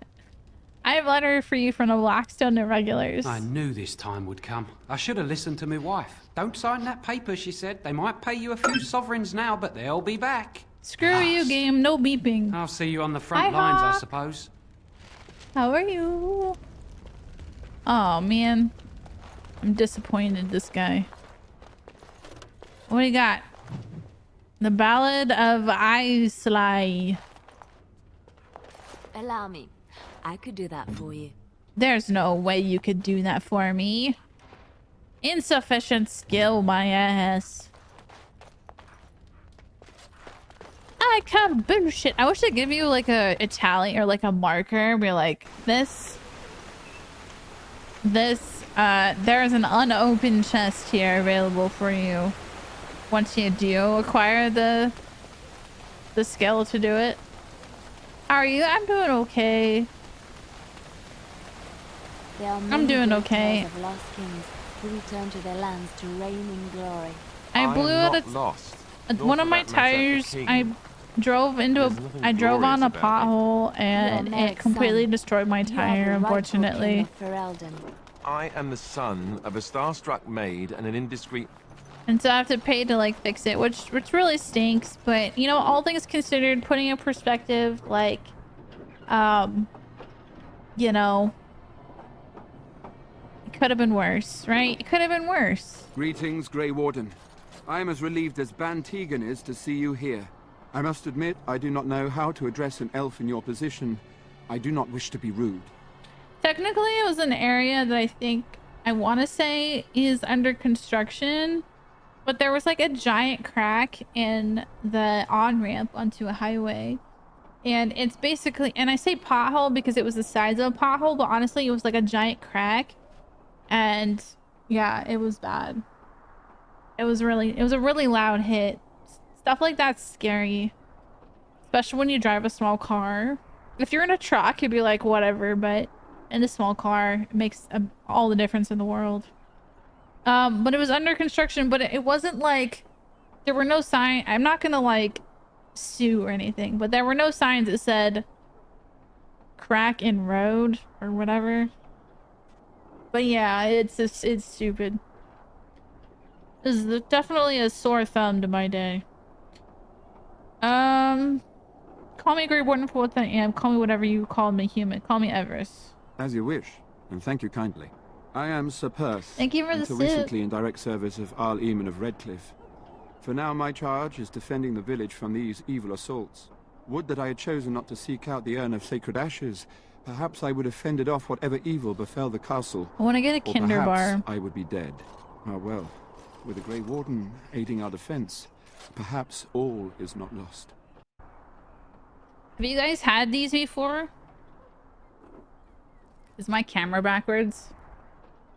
I have a letter for you from the Blackstone Irregulars. I knew this time would come. I should have listened to my wife. Don't sign that paper, she said. They might pay you a few sovereigns now, but they'll be back. Screw you, game. No beeping. I'll see you on the front Hi, lines, Hawk. I suppose. How are you? Oh, man. I'm disappointed in this guy. What do you got? The Ballad of Islay. Allow me. I could do that for you. There's no way you could do that for me. Insufficient skill, my ass. I can't bullshit. I wish they'd give you like a tally or like a marker. Be like, this, there's an unopened chest here available for you. Once you do acquire the skill to do it. How are you? I'm doing okay. I'm doing okay. Of lost kings who return to their lands to reign in glory. I blew out one of my tires. I drove into I drove on a pothole and it completely destroyed my tire, unfortunately. I am the son of a starstruck maid and an indiscreet. And so I have to pay to like fix it, which really stinks. But you know, all things considered, putting in perspective, like, you know, it could have been worse, right? It could have been worse. Greetings, Grey Warden. I am as relieved as Ban Tegan is to see you here. I must admit, I do not know how to address an elf in your position. I do not wish to be rude. Technically, it was an area that I think I want to say is under construction, but there was like a giant crack in the on-ramp onto a highway. And it's basically, and I say pothole because it was the size of a pothole, but honestly, it was like a giant crack. And yeah, it was bad. It was a really loud hit. Stuff like that's scary, especially when you drive a small car. If you're in a truck, you'd be like, whatever, but in a small car, it makes all the difference in the world. But it was under construction, but it wasn't like, there were no signs. I'm not gonna like sue or anything, but there were no signs that said crack in road or whatever. But yeah, it's stupid. This is definitely a sore thumb to my day. Call me Grey Warden for what I am. Call me whatever you call me, human. Call me Everest. As you wish, and thank you kindly. I am Sir Perth. Thank you for the until suit. recently in direct service of Arl Eamon of Redcliffe. For now, my charge is defending the village from these evil assaults. Would that I had chosen not to seek out the urn of sacred ashes. Perhaps I would have fended off whatever evil befell the castle. I want to get a or Kinder perhaps bar. I would be dead. Ah well, with the Grey Warden aiding our defense, perhaps all is not lost. Have you guys had these before? Is my camera backwards?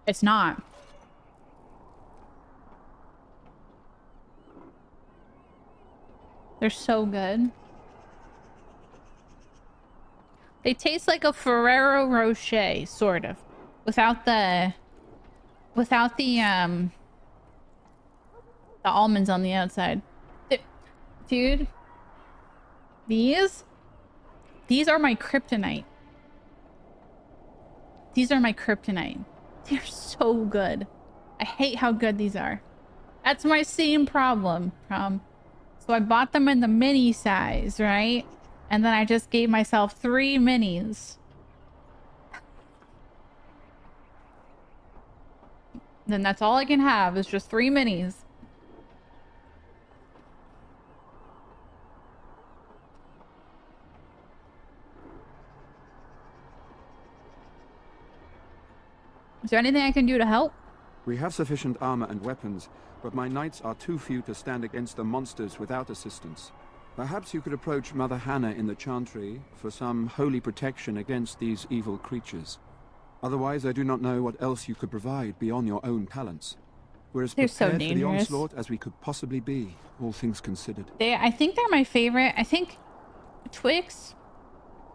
It's not. They're so good. They taste like a Ferrero Rocher, sort of. Without the almonds on the outside. Dude. These are my kryptonite. These are my kryptonite. They're so good. I hate how good these are. That's my same problem. So I bought them in the mini size, right? And then I just gave myself 3 minis. Then that's all I can have is just 3 minis. Is there anything I can do to help? We have sufficient armor and weapons, but my knights are too few to stand against the monsters without assistance. Perhaps you could approach Mother Hannah in the Chantry for some holy protection against these evil creatures. Otherwise, I do not know what else you could provide beyond your own talents. We're as They're so prepared for the dangerous. onslaught as we could possibly be, all things considered. I think they're my favorite. I think Twix,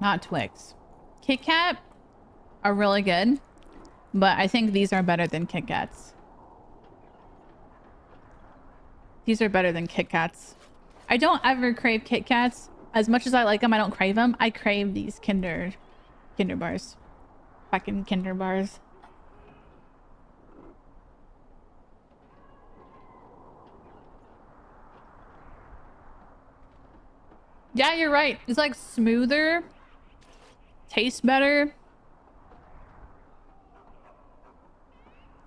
not Twix, Kit Kat are really good. But I think these are better than Kit Kats. These are better than Kit Kats. I don't ever crave Kit Kats. As much as I like them, I don't crave them. I crave these Kinder bars. Fucking Kinder bars. Yeah, you're right. It's like smoother. Tastes better.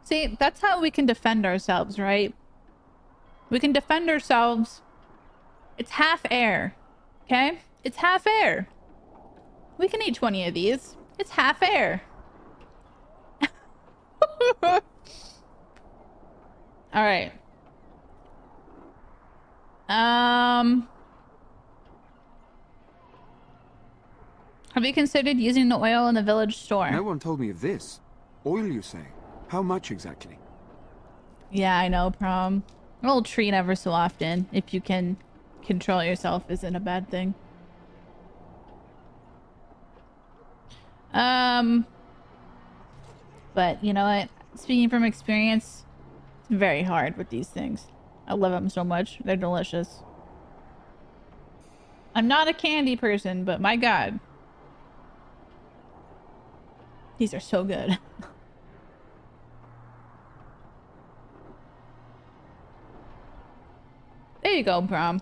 See, that's how we can defend ourselves, right? We can defend ourselves. It's half air. Okay? It's half air. We can eat 20 of these. It's half air. All right. Have you considered using the oil in the village store? No one told me of this. Oil, you say? How much exactly? Yeah, I know, Prom. A little treat ever so often, if you can control yourself, isn't a bad thing. But you know what? Speaking from experience, it's very hard with these things. I love them so much. They're delicious. I'm not a candy person, but my God. These are so good. There you go, Prom.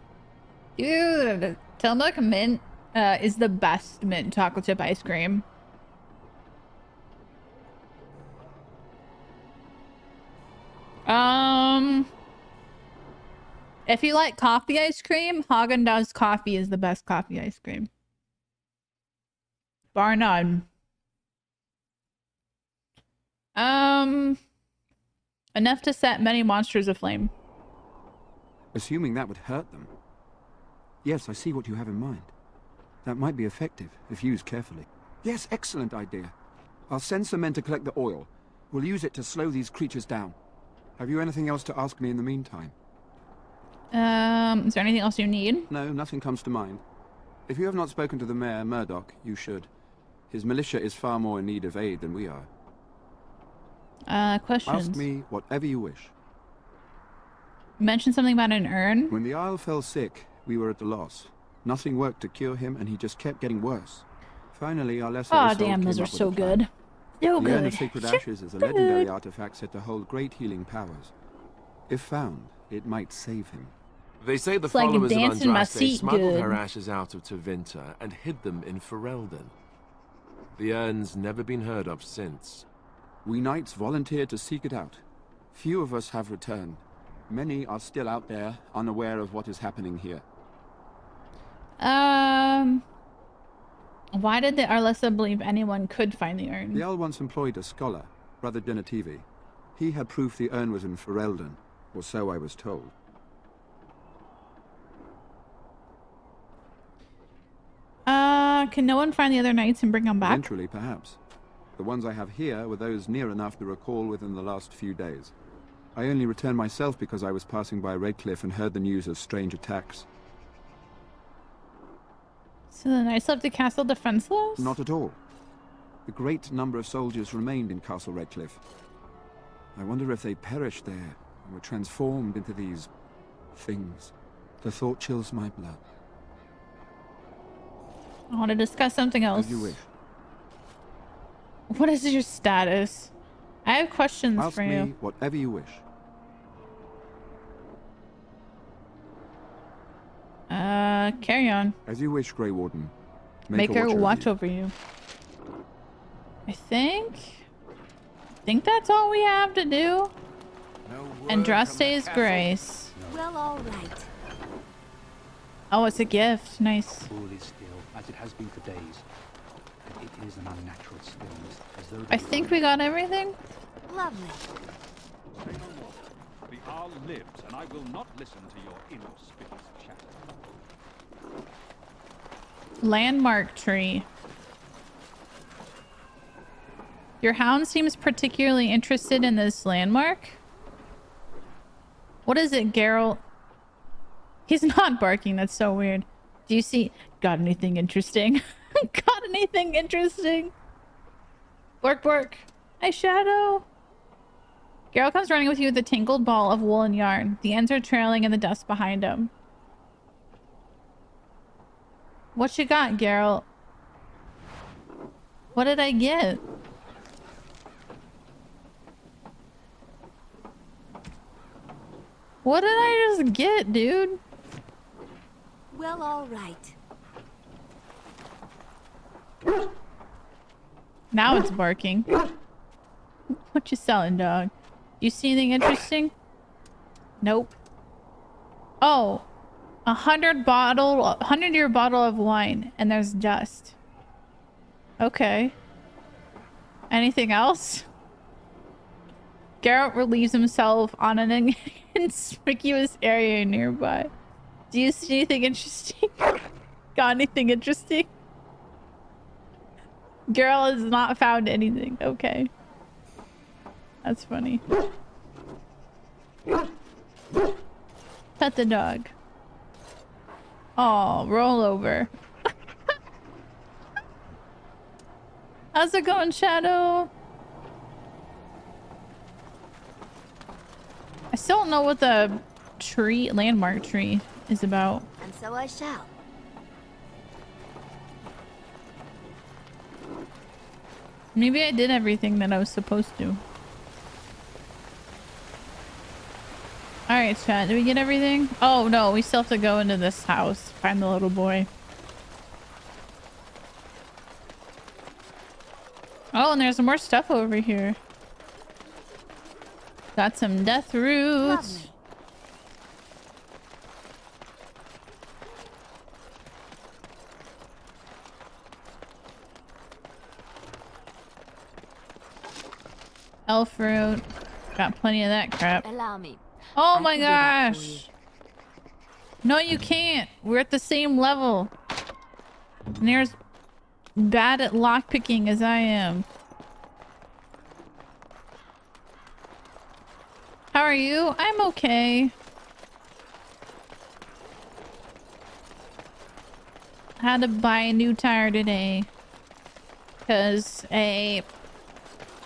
Dude, Tillamook mint is the best mint chocolate chip ice cream. If you like coffee ice cream, Haagen-Dazs coffee is the best coffee ice cream. Bar none. Enough to set many monsters aflame. Assuming that would hurt them. Yes, I see what you have in mind. That might be effective, if used carefully. Yes, excellent idea. I'll send some men to collect the oil. We'll use it to slow these creatures down. Have you anything else to ask me in the meantime? Is there anything else you need? No, nothing comes to mind. If you have not spoken to the mayor, Murdoch, you should. His militia is far more in need of aid than we are. Questions? Ask me whatever you wish. You mentioned something about an urn? When the Isle fell sick, we were at a loss. Nothing worked to cure him, and he just kept getting worse. Finally, our lesser Oh, damn, those are so good. So the good. Urn of Sacred Ashes is a legendary artifact said to hold great healing powers. If found, it might save him. They say the It's like followers of dancing my Andraste seat smuggled good. her ashes out of Tevinter and hid them in Ferelden. The urn's never been heard of since. We knights volunteered to seek it out. Few of us have returned. Many are still out there, unaware of what is happening here. Why did the Arlessa believe anyone could find the urn? The Jarl once employed a scholar, Brother Genetivi. He had proof the urn was in Ferelden, or so I was told. Can no one find the other knights and bring them back? Eventually, perhaps. The ones I have here were those near enough to recall within the last few days. I only returned myself because I was passing by Redcliffe and heard the news of strange attacks. So the knights left the castle defenseless? Not at all. A great number of soldiers remained in Castle Redcliffe. I wonder if they perished there and were transformed into these things. The thought chills my blood. I want to discuss something else. As you wish. What is your status? I have questions Ask for me you. whatever you wish. Carry on. As you wish, Grey Warden. Make her watch over over you. I think that's all we have to do. Andraste's grace. Well, all right. Oh, it's a gift. Nice. All is still, as it has been for days. And it is an unnatural stillness, as though I think we got everything. Lovely. Say no more. The Jarl lives, and I will not listen to your inauspicious chatter. Landmark tree. Your hound seems particularly interested in this landmark. What is it, Geralt? He's not barking. That's so weird. Do you see? Got anything interesting? Got anything interesting? Bork, bork. Hi, Shadow. Geralt comes running with you with a tangled ball of wool and yarn. The ends are trailing in the dust behind him. What you got, Geralt? What did I get? What did I just get, dude? Well, all right. Now it's barking. What you selling, dog? You see anything interesting? Nope. Oh, 100-year bottle of wine, and there's dust. Okay. Anything else? Geralt relieves himself on an inconspicuous area nearby. Do you see anything interesting? Got anything interesting? Geralt has not found anything. Okay. That's funny. Pet the dog. Oh, roll over. How's it going, Shadow? I still don't know what the landmark tree is about. And so I shall. Maybe I did everything that I was supposed to. Alright, chat. Did we get everything? Oh, no. We still have to go into this house. Find the little boy. Oh, and there's more stuff over here. Got some death roots. Lovely. Elf fruit. Got plenty of that crap. Allow me. Oh I my can do that for gosh. No, you can't. We're at the same level. And you're as bad at lockpicking as I am. How are you? I'm okay. Had to buy a new tire today. Because a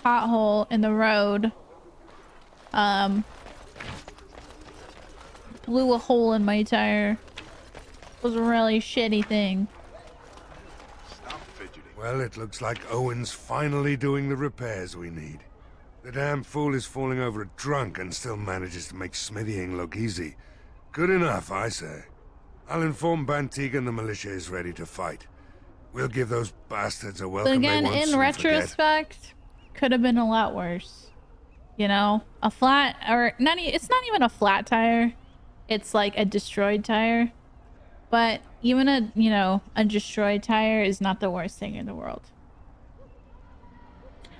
pothole in the road blew a hole in my tire. It was a really shitty thing. Well, it looks like Owen's finally doing the repairs we need. The damn fool is falling over drunk and still manages to make smithying look easy. Good enough, I say. I'll inform Bantig and the militia is ready to fight. We'll give those bastards a But welcome they again, won't in soon forget. retrospect, could have been a lot worse. You know, a flat, or not. It's not even a flat tire. It's like a destroyed tire. But even a destroyed tire is not the worst thing in the world.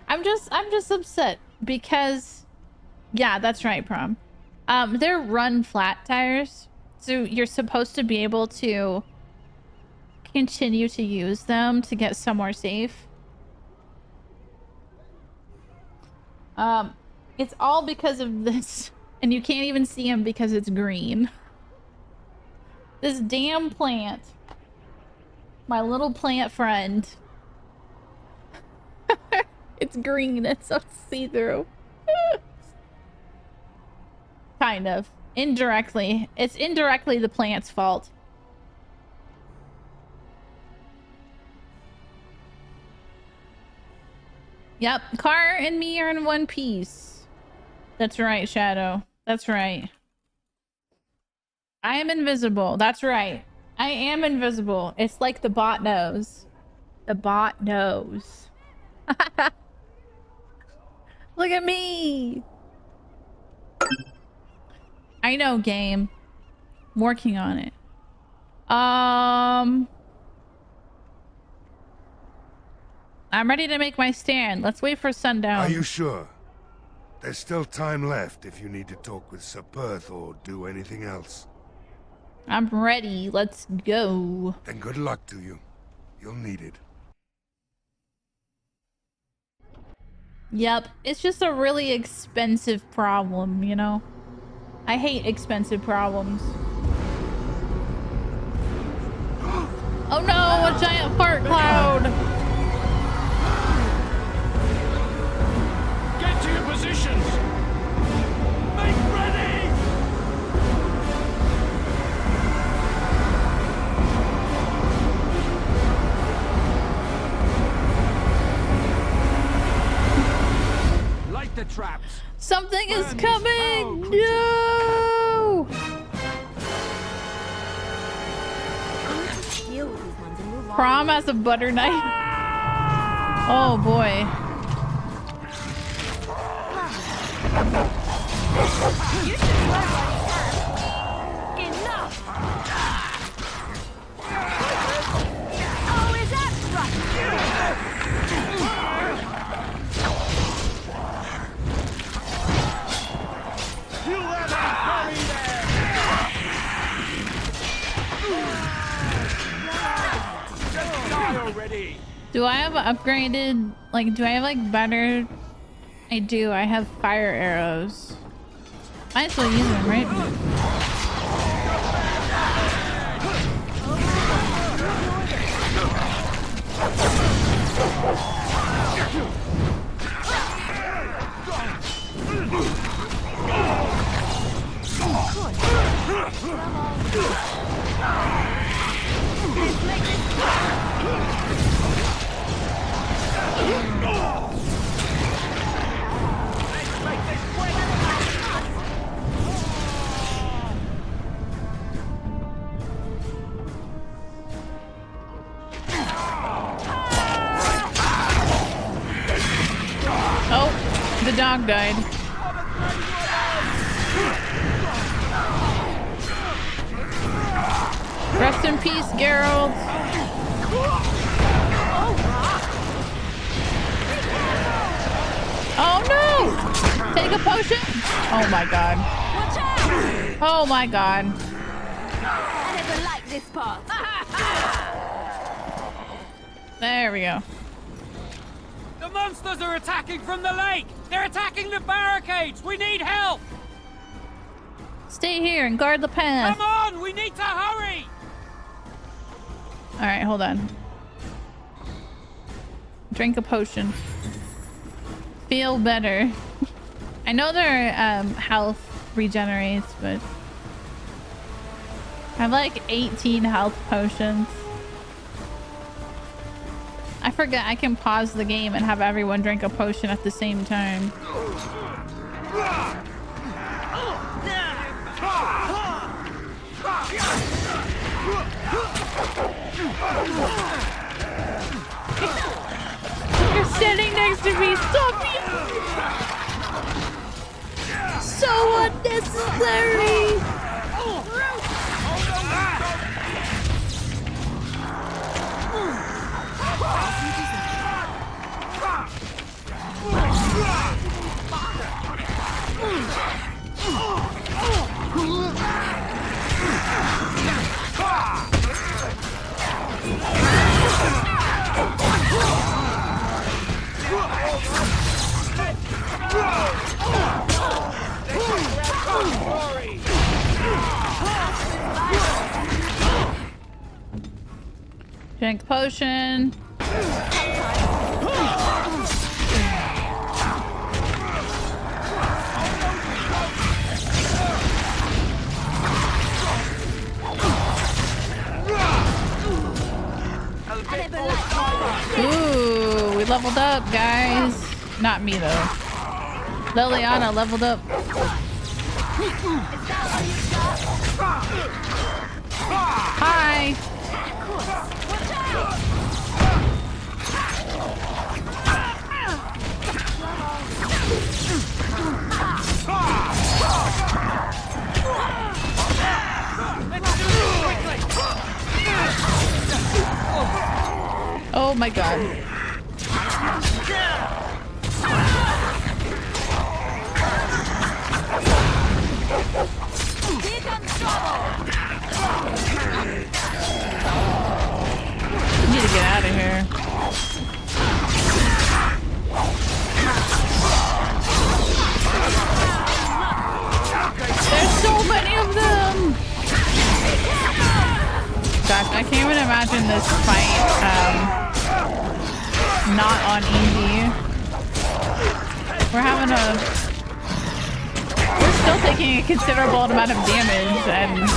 I'm just upset because, yeah, that's right, Prom. They're run flat tires, so you're supposed to be able to continue to use them to get somewhere safe. It's all because of this, and you can't even see them because it's green. This damn plant. My little plant friend. It's green. It's so see-through. Kind of. Indirectly. It's indirectly the plant's fault. Yep. Car and me are in one piece. That's right, Shadow. That's right. I am invisible. That's right. I am invisible. It's like the bot knows. The bot knows. Look at me. I know, game. I'm working on it. I'm ready to make my stand. Let's wait for sundown. Are you sure? There's still time left if you need to talk with Sir Perth or do anything else. I'm ready. Let's go. Then good luck to you. You'll need it. Yep. It's just a really expensive problem, you know? I hate expensive problems. Oh no, a giant fart cloud! positions! Make ready! Light the traps. Something is coming! No! Prom has a butter knife. Oh boy. You should learn what he has. Enough! Oh, is that right? You let him bury there! Just die already! Do I have upgraded, like, do I have like better? I do. I have fire arrows. Might as well use them, right? Oh, the dog died. Rest in peace, Geralt. Oh no! Take a potion. Oh my god. Oh my god. I never liked this part. There we go. The monsters are attacking from the lake! They're attacking the barricades! We need help! Stay here and guard the path. Come on! We need to hurry! Alright, hold on. Drink a potion. Feel better. I know their health regenerates, but I have like 18 health potions. I forget I can pause the game and have everyone drink a potion at the same time. You're standing next to me. Stop me. So unnecessary. Drink potion. Ooh, we leveled up, guys. Not me though. Liliana leveled up. Hi. Oh my god. I need to get out of here. There's so many of them. Gosh, I can't even imagine this fight not on easy. We're having a... We're still taking a considerable amount of damage, and...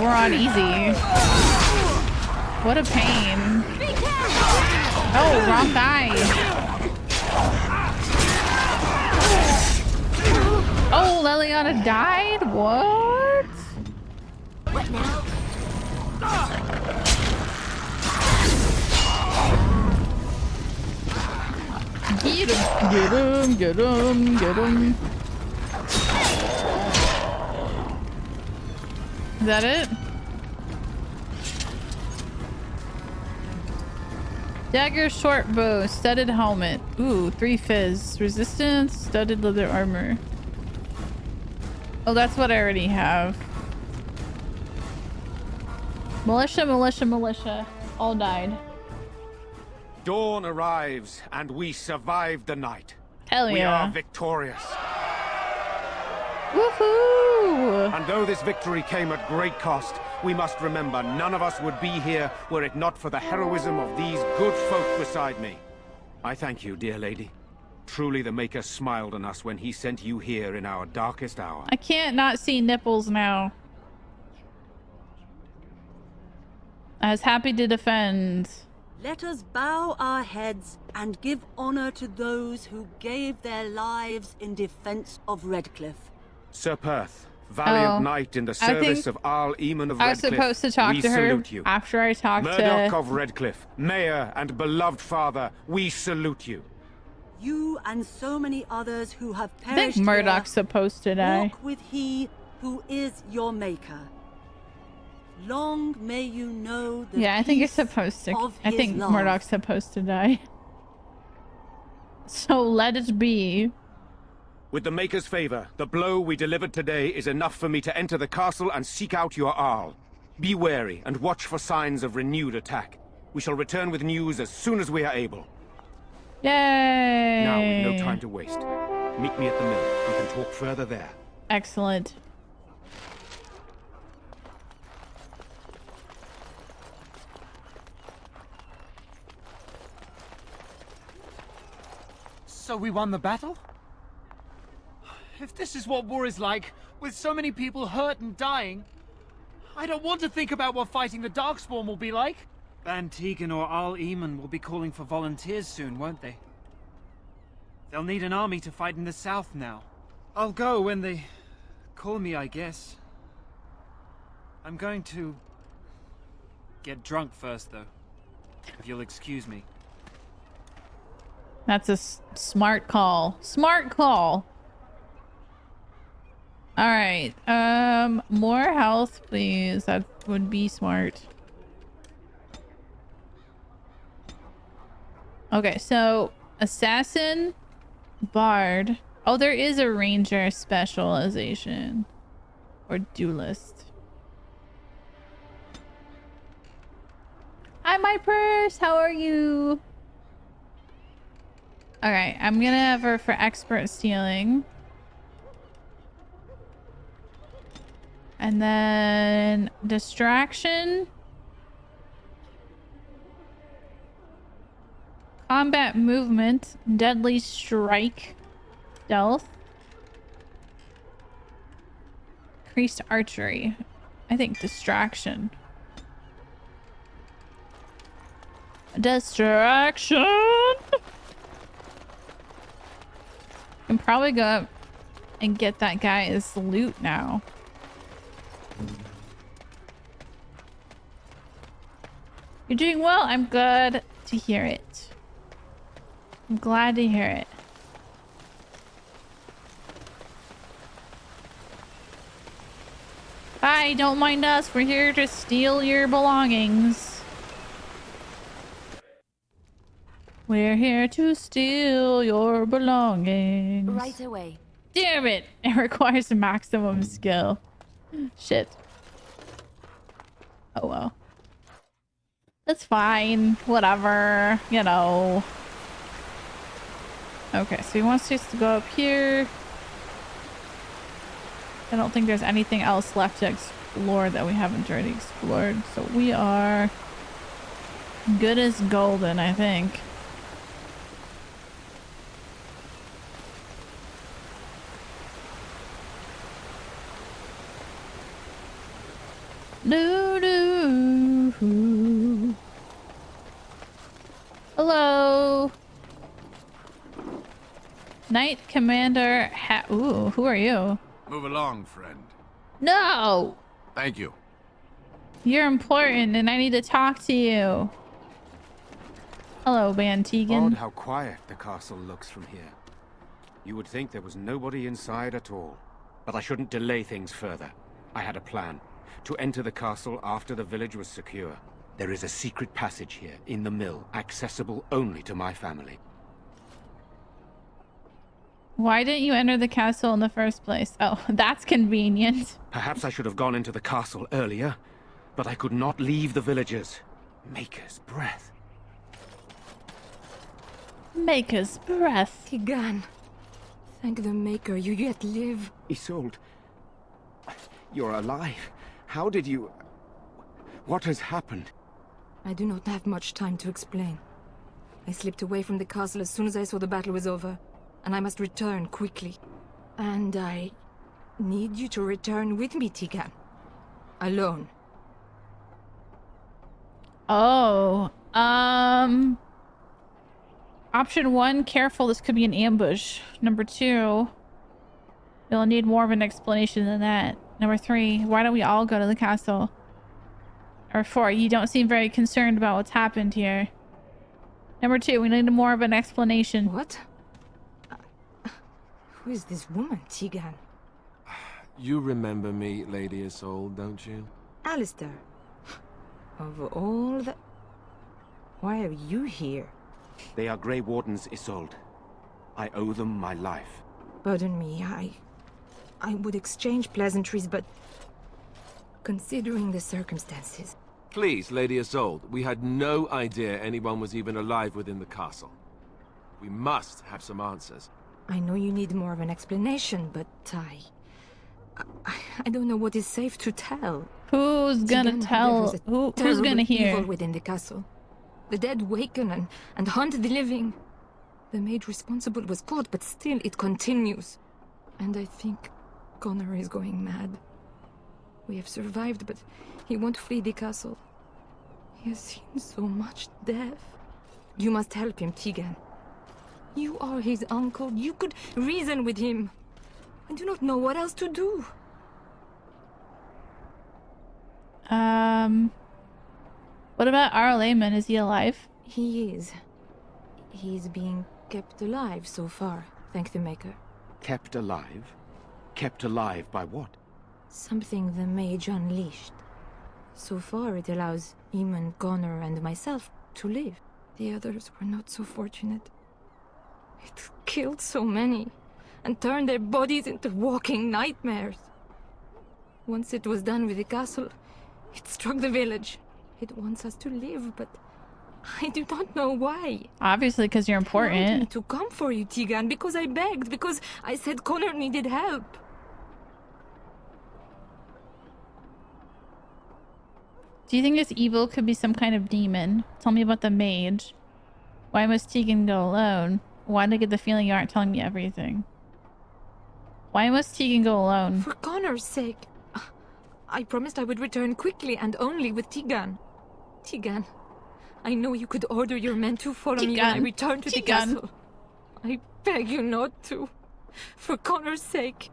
we're on easy. What a pain. Oh, wrong guy. Oh, Leliana died? What? What now? Get him, get him, get him, get him. Is that it? Dagger, short bow, studded helmet. Ooh, 3 fizz. Resistance, studded leather armor. Oh, that's what I already have. Militia, militia, militia. All died. Dawn arrives, and we survived the night. Hell yeah. We are victorious. Woohoo! And though this victory came at great cost, we must remember none of us would be here were it not for the heroism of these good folk beside me. I thank you, dear lady. Truly the Maker smiled on us when he sent you here in our darkest hour. I can't not see nipples now. I was happy to defend. Let us bow our heads and give honor to those who gave their lives in defense of Redcliffe. Sir Perth, valiant knight in the service of Arl Eamon of Redcliffe, I was supposed to talk to her after I talked Murdoch to... of Redcliffe, mayor and beloved father, we salute you. You and so many others who have I perished think Murdoch's supposed to die. walk with he who is your maker. Long may you know the Yeah, I think you're supposed to. I think love. Murdoch's supposed to die. So let it be. With the Maker's favor, the blow we delivered today is enough for me to enter the castle and seek out your Arl. Be wary and watch for signs of renewed attack. We shall return with news as soon as we are able. Yay! Now we've no time to waste. Meet me at the mill. We can talk further there. Excellent. So we won the battle? If this is what war is like, with so many people hurt and dying, I don't want to think about what fighting the Darkspawn will be like. Van Tegan or Arl Eamon will be calling for volunteers soon, won't they? They'll need an army to fight in the south now. I'll go when they call me, I guess. I'm going to get drunk first, though, if you'll excuse me. That's a smart call. Smart call. All right. More health, please. That would be smart. Okay, so assassin, bard. Oh, there is a ranger specialization or duelist. Hi, my purse. How are you? All right, I'm gonna have her for expert stealing. And then distraction. Combat movement, deadly strike, stealth. Increased archery. I think distraction. Distraction! Can probably go up and get that guy's loot now. You're doing well. I'm glad to hear it. I'm glad to hear it. Bye, don't mind us. We're here to steal your belongings. We're here to steal your belongings. Right away. Damn it! It requires maximum skill. Shit. Oh well. That's fine. Whatever. You know. Okay, so he wants us to go up here. I don't think there's anything else left to explore that we haven't already explored. So we are good as golden, I think. Do, do. Hello. Knight Commander Ooh, who are you? Move along, friend. No! Thank you. You're important and I need to talk to you. Hello, Van Tegan. Odd how quiet the castle looks from here. You would think there was nobody inside at all. But I shouldn't delay things further. I had a plan. To enter the castle after the village was secure. There is a secret passage here, in the mill, accessible only to my family. Why didn't you enter the castle in the first place? Oh, that's convenient. Perhaps I should have gone into the castle earlier, but I could not leave the villagers. Maker's breath. Maker's breath. Tigan. Thank the Maker you yet live. Isolde. You're alive. How did you... What has happened? I do not have much time to explain. I slipped away from the castle as soon as I saw the battle was over, and I must return quickly. And I need you to return with me, Tigan. Alone. Oh, option 1, careful, this could be an ambush. Number 2, you'll need more of an explanation than that. Number 3, why don't we all go to the castle? Or 4, you don't seem very concerned about what's happened here. Number 2, we need more of an explanation. What? Who is this woman, Tigan? You remember me, Lady Isolde, don't you? Alistair. Of all the... Why are you here? They are Grey Wardens, Isolde. I owe them my life. Pardon me, I would exchange pleasantries, but... Considering the circumstances... Please, Lady Isolde, we had no idea anyone was even alive within the castle. We must have some answers. I know you need more of an explanation, but I don't know what is safe to tell. Who's gonna tell? Who's gonna hear? Evil within the castle. The dead waken and hunt the living. The maid responsible was caught, but still it continues. And I think Connor is going mad. We have survived, but he won't flee the castle. He has seen so much death. You must help him, Tigan. You are his uncle. You could reason with him. I do not know what else to do. What about Arl Lehman? Is he alive? He is. He's being kept alive so far, thank the Maker. Kept alive? Kept alive by what? Something the mage unleashed. So far it allows Eamon, Connor, and myself to live. The others were not so fortunate. It killed so many, and turned their bodies into walking nightmares. Once it was done with the castle, it struck the village. It wants us to live, but I do not know why. Obviously, because you're important. It wanted me to come for you, Tigan, because I begged, because I said Connor needed help. Do you think this evil could be some kind of demon? Tell me about the mage. Why must Tegan go alone? Why do I get the feeling you aren't telling me everything? Why must Tegan go alone? For Connor's sake. I promised I would return quickly and only with Tigan. Tigan, I know you could order your men to follow me when I return to the castle. I beg you not to. For Connor's sake.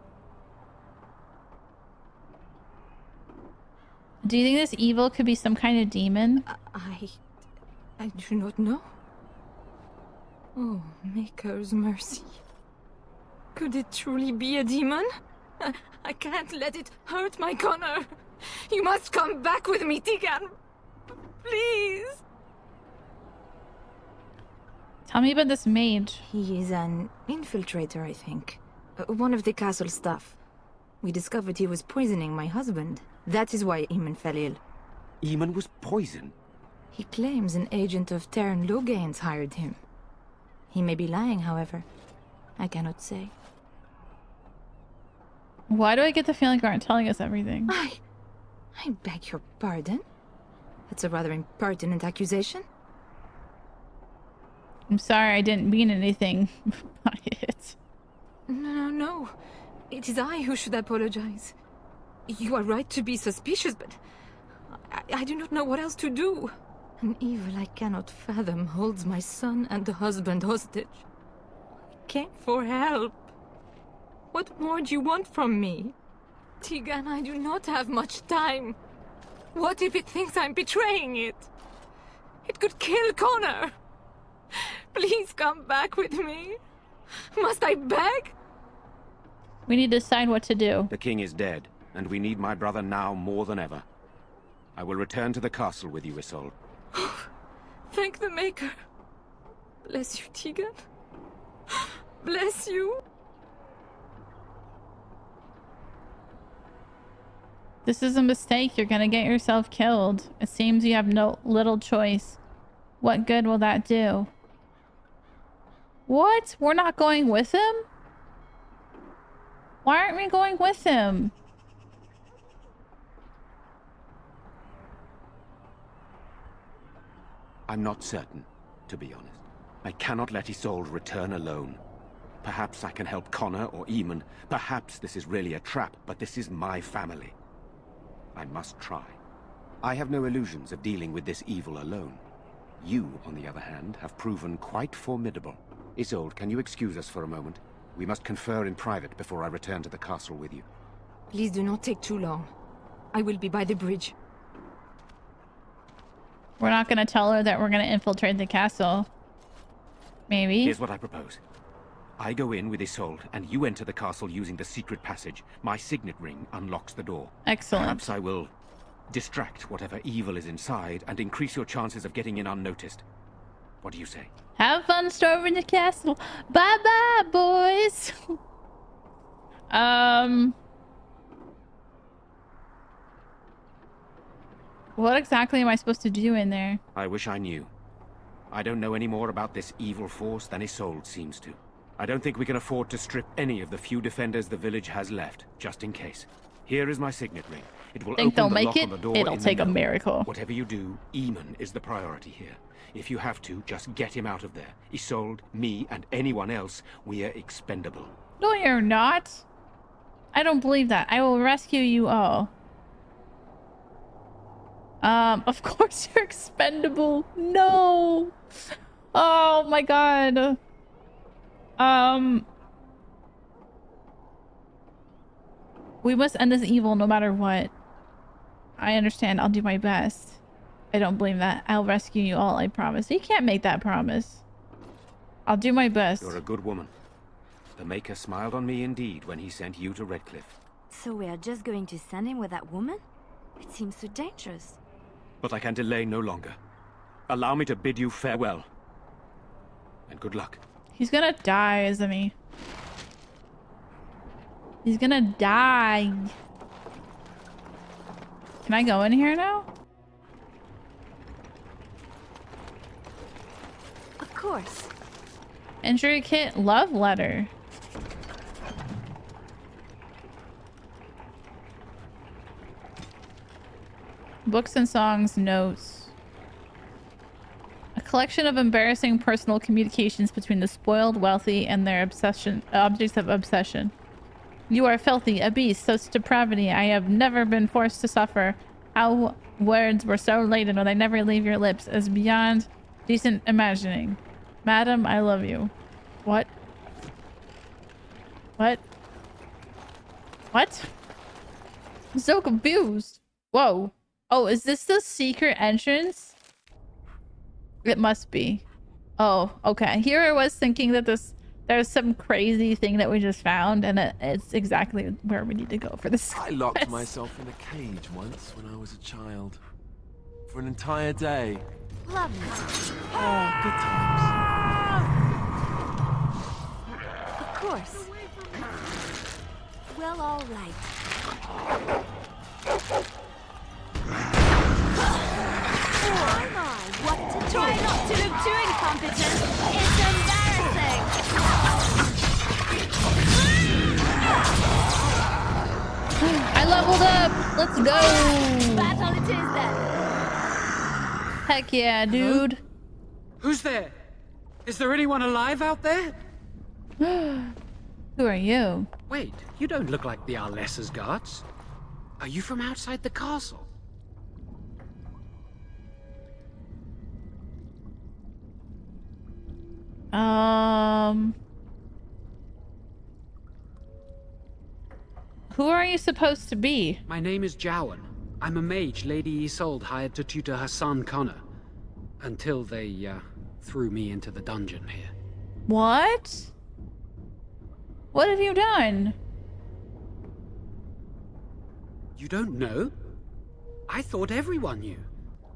Do you think this evil could be some kind of demon? I do not know. Oh, Maker's mercy. Could it truly be a demon? I can't let it hurt my Connor. You must come back with me, Tigan. Please. Tell me about this mage. He is an infiltrator, I think. One of the castle staff. We discovered he was poisoning my husband. That is why Eamon fell ill. Eamon was poisoned? He claims an agent of Terran Logain's hired him. He may be lying, however. I cannot say. Why do I get the feeling you aren't telling us everything? I beg your pardon? That's a rather impertinent accusation. I'm sorry, I didn't mean anything by it. No. It is I who should apologize. You are right to be suspicious, but I do not know what else to do. An evil I cannot fathom holds my son and the husband hostage. I came for help. What more do you want from me? Tegan, I do not have much time. What if it thinks I'm betraying it? It could kill Connor. Please come back with me. Must I beg? We need to decide what to do. The king is dead, and we need my brother now more than ever. I will return to the castle with you, Isolde. Thank the Maker. Bless you, Tegan. Bless you. This is a mistake. You're gonna get yourself killed. It seems you have no little choice. What good will that do? What? We're not going with him? Why aren't we going with him? I'm not certain, to be honest. I cannot let Isolde return alone. Perhaps I can help Connor or Eamon. Perhaps this is really a trap, but this is my family. I must try. I have no illusions of dealing with this evil alone. You, on the other hand, have proven quite formidable. Isolde, can you excuse us for a moment? We must confer in private before I return to the castle with you. Please do not take too long. I will be by the bridge. We're not gonna tell her that we're gonna infiltrate the castle. Maybe. Here's what I propose. I go in with Isolde, and you enter the castle using the secret passage. My signet ring unlocks the door. Excellent. Perhaps I will distract whatever evil is inside and increase your chances of getting in unnoticed. What do you say? Have fun storming the castle. Bye-bye, boys. What exactly am I supposed to do in there? I wish I knew. I don't know any more about this evil force than Isolde seems to. I don't think we can afford to strip any of the few defenders the village has left, just in case. Here is my signet ring. It will Think they'll open the make lock it? on the door. It'll take a miracle. Whatever you do, Eamon is the priority here. If you have to, just get him out of there. Isolde, me, and anyone else, we are expendable. No, you're not. I don't believe that. I will rescue you all. Of course you're expendable. No. Oh my god. We must end this evil no matter what. I understand. I'll do my best. I don't believe that. I'll rescue you all, I promise. You can't make that promise. I'll do my best. You're a good woman. The Maker smiled on me indeed when he sent you to Redcliffe. So we are just going to send him with that woman? It seems so dangerous. But I can delay no longer. Allow me to bid you farewell. And good luck. He's gonna die, isn't he? He's gonna die. Can I go in here now? Of course. Intricate love letter. Books and songs, notes. A collection of embarrassing personal communications between the spoiled, wealthy, and their objects of obsession. You are filthy, a beast, such depravity I have never been forced to suffer. How words were so laden when they never leave your lips is beyond decent imagining. Madam, I love you. What? What? What? I'm so confused. Whoa. Oh, is this the secret entrance? It must be. Oh, okay. Here I was thinking that there's some crazy thing that we just found, and it's exactly where we need to go for this. I locked myself in a cage once when I was a child. For an entire day. Lovely. Oh, good times. Of course. Well, all right. Oh my, what to try not to look too incompetent. It's embarrassing. I leveled up. Let's go. Battle it is then. Heck yeah, dude. Who's there? Is there anyone alive out there? Who are you? Wait, you don't look like the Arlessa's guards. Are you from outside the castle? Who are you supposed to be? My name is Jowan. I'm a mage Lady Isolde hired to tutor her son Connor. Until they, threw me into the dungeon here. What? What have you done? You don't know? I thought everyone knew.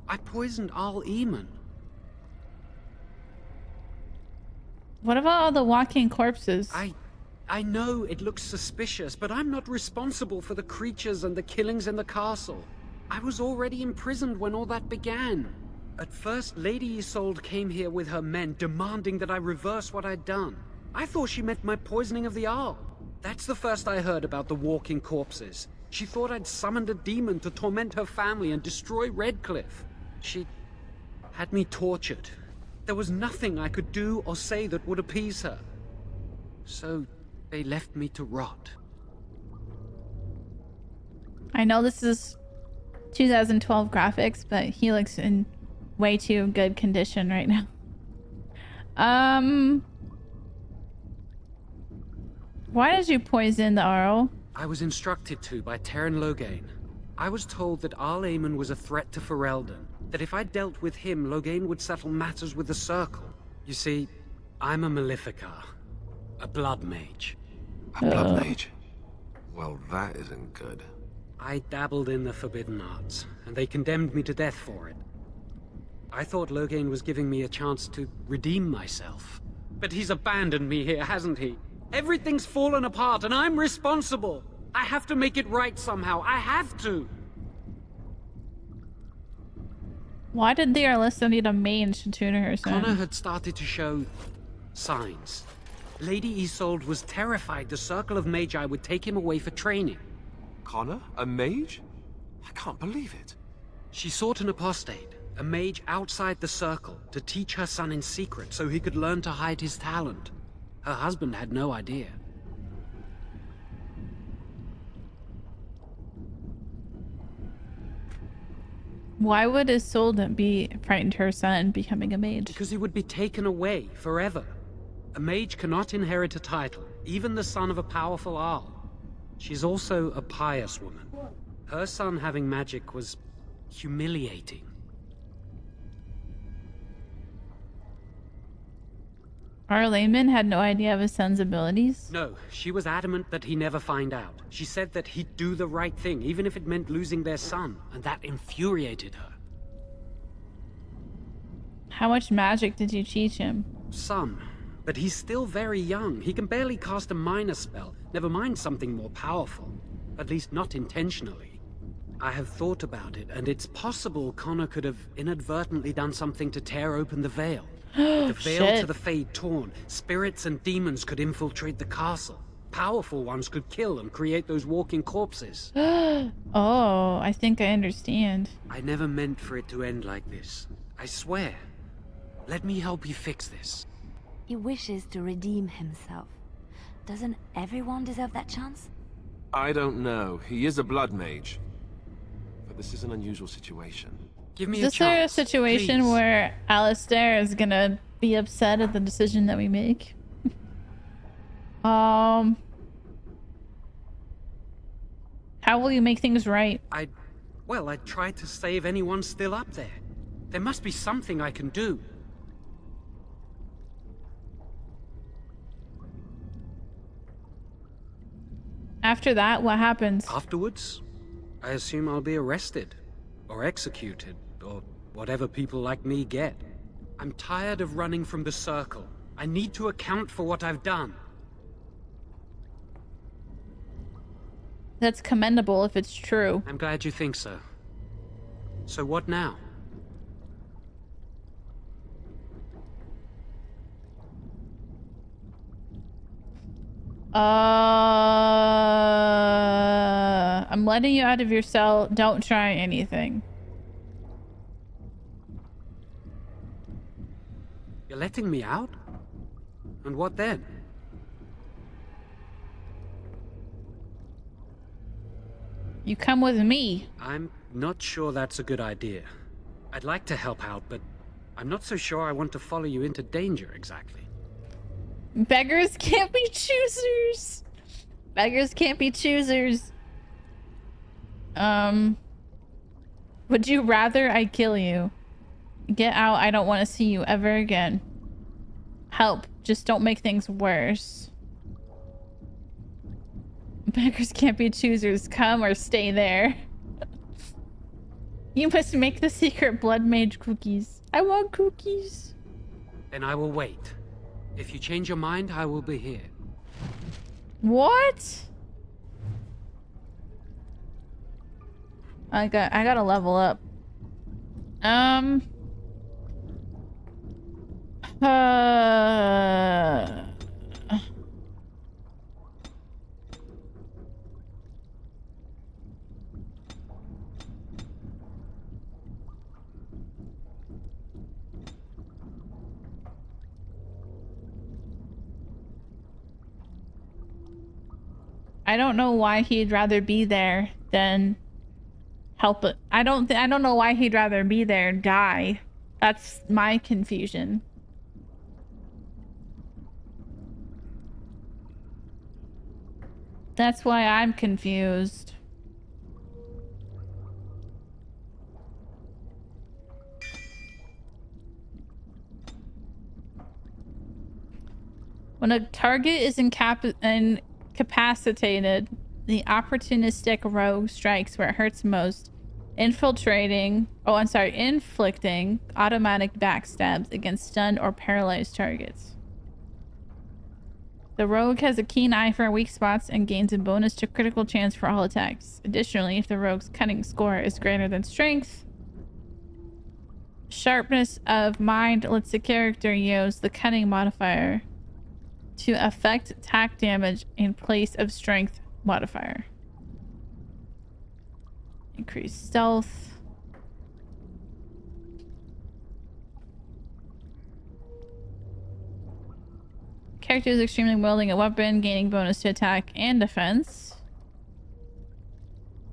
I poisoned Al Eamon. What about all the walking corpses? I know it looks suspicious, but I'm not responsible for the creatures and the killings in the castle. I was already imprisoned when all that began. At first, Lady Isolde came here with her men, demanding that I reverse what I'd done. I thought she meant my poisoning of the Arl. That's the first I heard about the walking corpses. She thought I'd summoned a demon to torment her family and destroy Redcliffe. She had me tortured. There was nothing I could do or say that would appease her. So they left me to rot. I know this is 2012 graphics, but he looks in way too good condition right now. Why did you poison the Arl? I was instructed to by Terran Loghain. I was told that Al Eamon was a threat to Ferelden, that if I dealt with him, Loghain would settle matters with the Circle. You see, I'm a Maleficar, a blood mage. A blood mage? Well, that isn't good. I dabbled in the forbidden arts, and they condemned me to death for it. I thought Loghain was giving me a chance to redeem myself. But he's abandoned me here, hasn't he? Everything's fallen apart, and I'm responsible! I have to make it right somehow. I have to! Why did the Arlissa need a mage to tutor her son? Connor had started to show signs. Lady Isolde was terrified the Circle of Magi would take him away for training. Connor? A mage? I can't believe it. She sought an apostate, a mage outside the Circle, to teach her son in secret so he could learn to hide his talent. Her husband had no idea. Why would Isolde be frightened her son becoming a mage? Because he would be taken away forever. A mage cannot inherit a title, even the son of a powerful Arl. She's also a pious woman. Her son having magic was humiliating. Arl Eamon had no idea of his son's abilities? No, she was adamant that he never find out. She said that he'd do the right thing, even if it meant losing their son, and that infuriated her. How much magic did you teach him? Some, but he's still very young. He can barely cast a minor spell, never mind something more powerful. At least not intentionally. I have thought about it, and it's possible Connor could have inadvertently done something to tear open the veil. With the veil to the Fade torn, spirits and demons could infiltrate the castle. Powerful ones could kill and create those walking corpses. Oh, I think I understand. I never meant for it to end like this. I swear. Let me help you fix this. He wishes to redeem himself. Doesn't everyone deserve that chance? I don't know. He is a blood mage. But this is an unusual situation. Give me is a chance, there a situation please? where Alistair is gonna be upset at the decision that we make? How will you make things right? Well, I tried to save anyone still up there. There must be something I can do. After that, what happens? Afterwards, I assume I'll be arrested, or executed, or whatever people like me get. I'm tired of running from the Circle. I need to account for what I've done. That's commendable if it's true. I'm glad you think so. So what now? I'm letting you out of your cell. Don't try anything. You're letting me out? And what then? You come with me. I'm not sure that's a good idea. I'd like to help out, but I'm not so sure I want to follow you into danger exactly. Beggars can't be choosers. Beggars can't be choosers. Would you rather I kill you? Get out. I don't want to see you ever again. Help. Just don't make things worse. Beggars can't be choosers. Come or stay there. You must make the secret blood mage cookies. I want cookies. Then I will wait. If you change your mind, I will be here. What? I gotta level up. I don't know why he'd rather be there than help it. I don't know why he'd rather be there and die. That's my confusion. That's why I'm confused. When a target is incapacitated, the opportunistic rogue strikes where it hurts most, infiltrating automatic backstabs against stunned or paralyzed targets. The rogue has a keen eye for weak spots and gains a bonus to critical chance for all attacks. Additionally, if the rogue's cunning score is greater than strength, sharpness of mind lets the character use the cunning modifier to affect attack damage in place of strength modifier. Increase stealth. Character is extremely wielding a weapon, gaining bonus to attack and defense.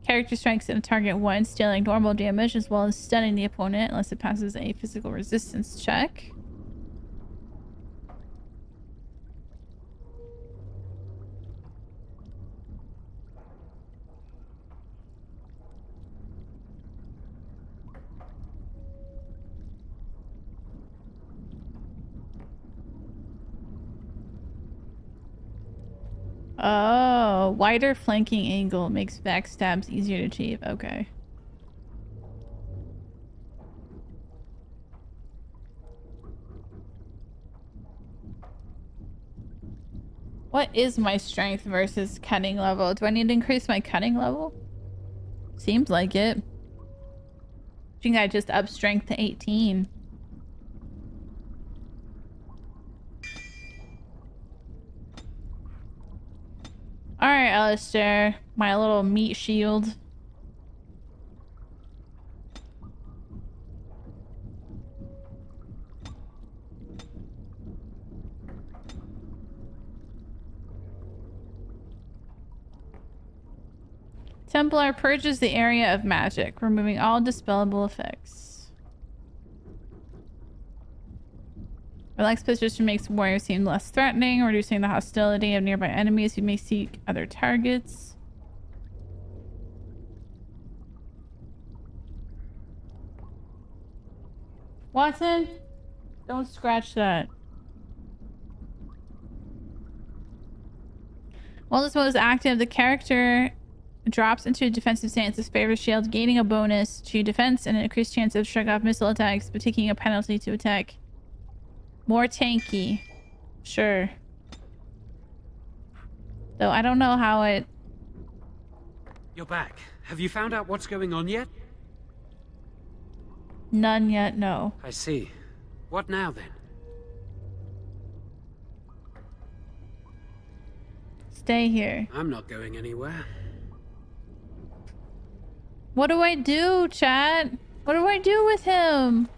Character strikes at a target once, dealing normal damage as well as stunning the opponent unless it passes a physical resistance check. Oh, wider flanking angle makes backstabs easier to achieve. Okay. What is my strength versus cunning level? Do I need to increase my cunning level? Seems like it. I think I just up strength to 18. Alright, Alistair. My little meat shield. Templar purges the area of magic, removing all dispellable effects. Relaxed position makes warriors seem less threatening, reducing the hostility of nearby enemies who may seek other targets. Watson, don't scratch that. While this mode is active, the character drops into a defensive stance with favor shield, gaining a bonus to defense and an increased chance of shrug off missile attacks, but taking a penalty to attack. More tanky. Sure. Though I don't know how it... You're back. Have you found out what's going on yet? None yet, no. I see. What now then? Stay here. I'm not going anywhere. What do I do, chat? What do I do with him?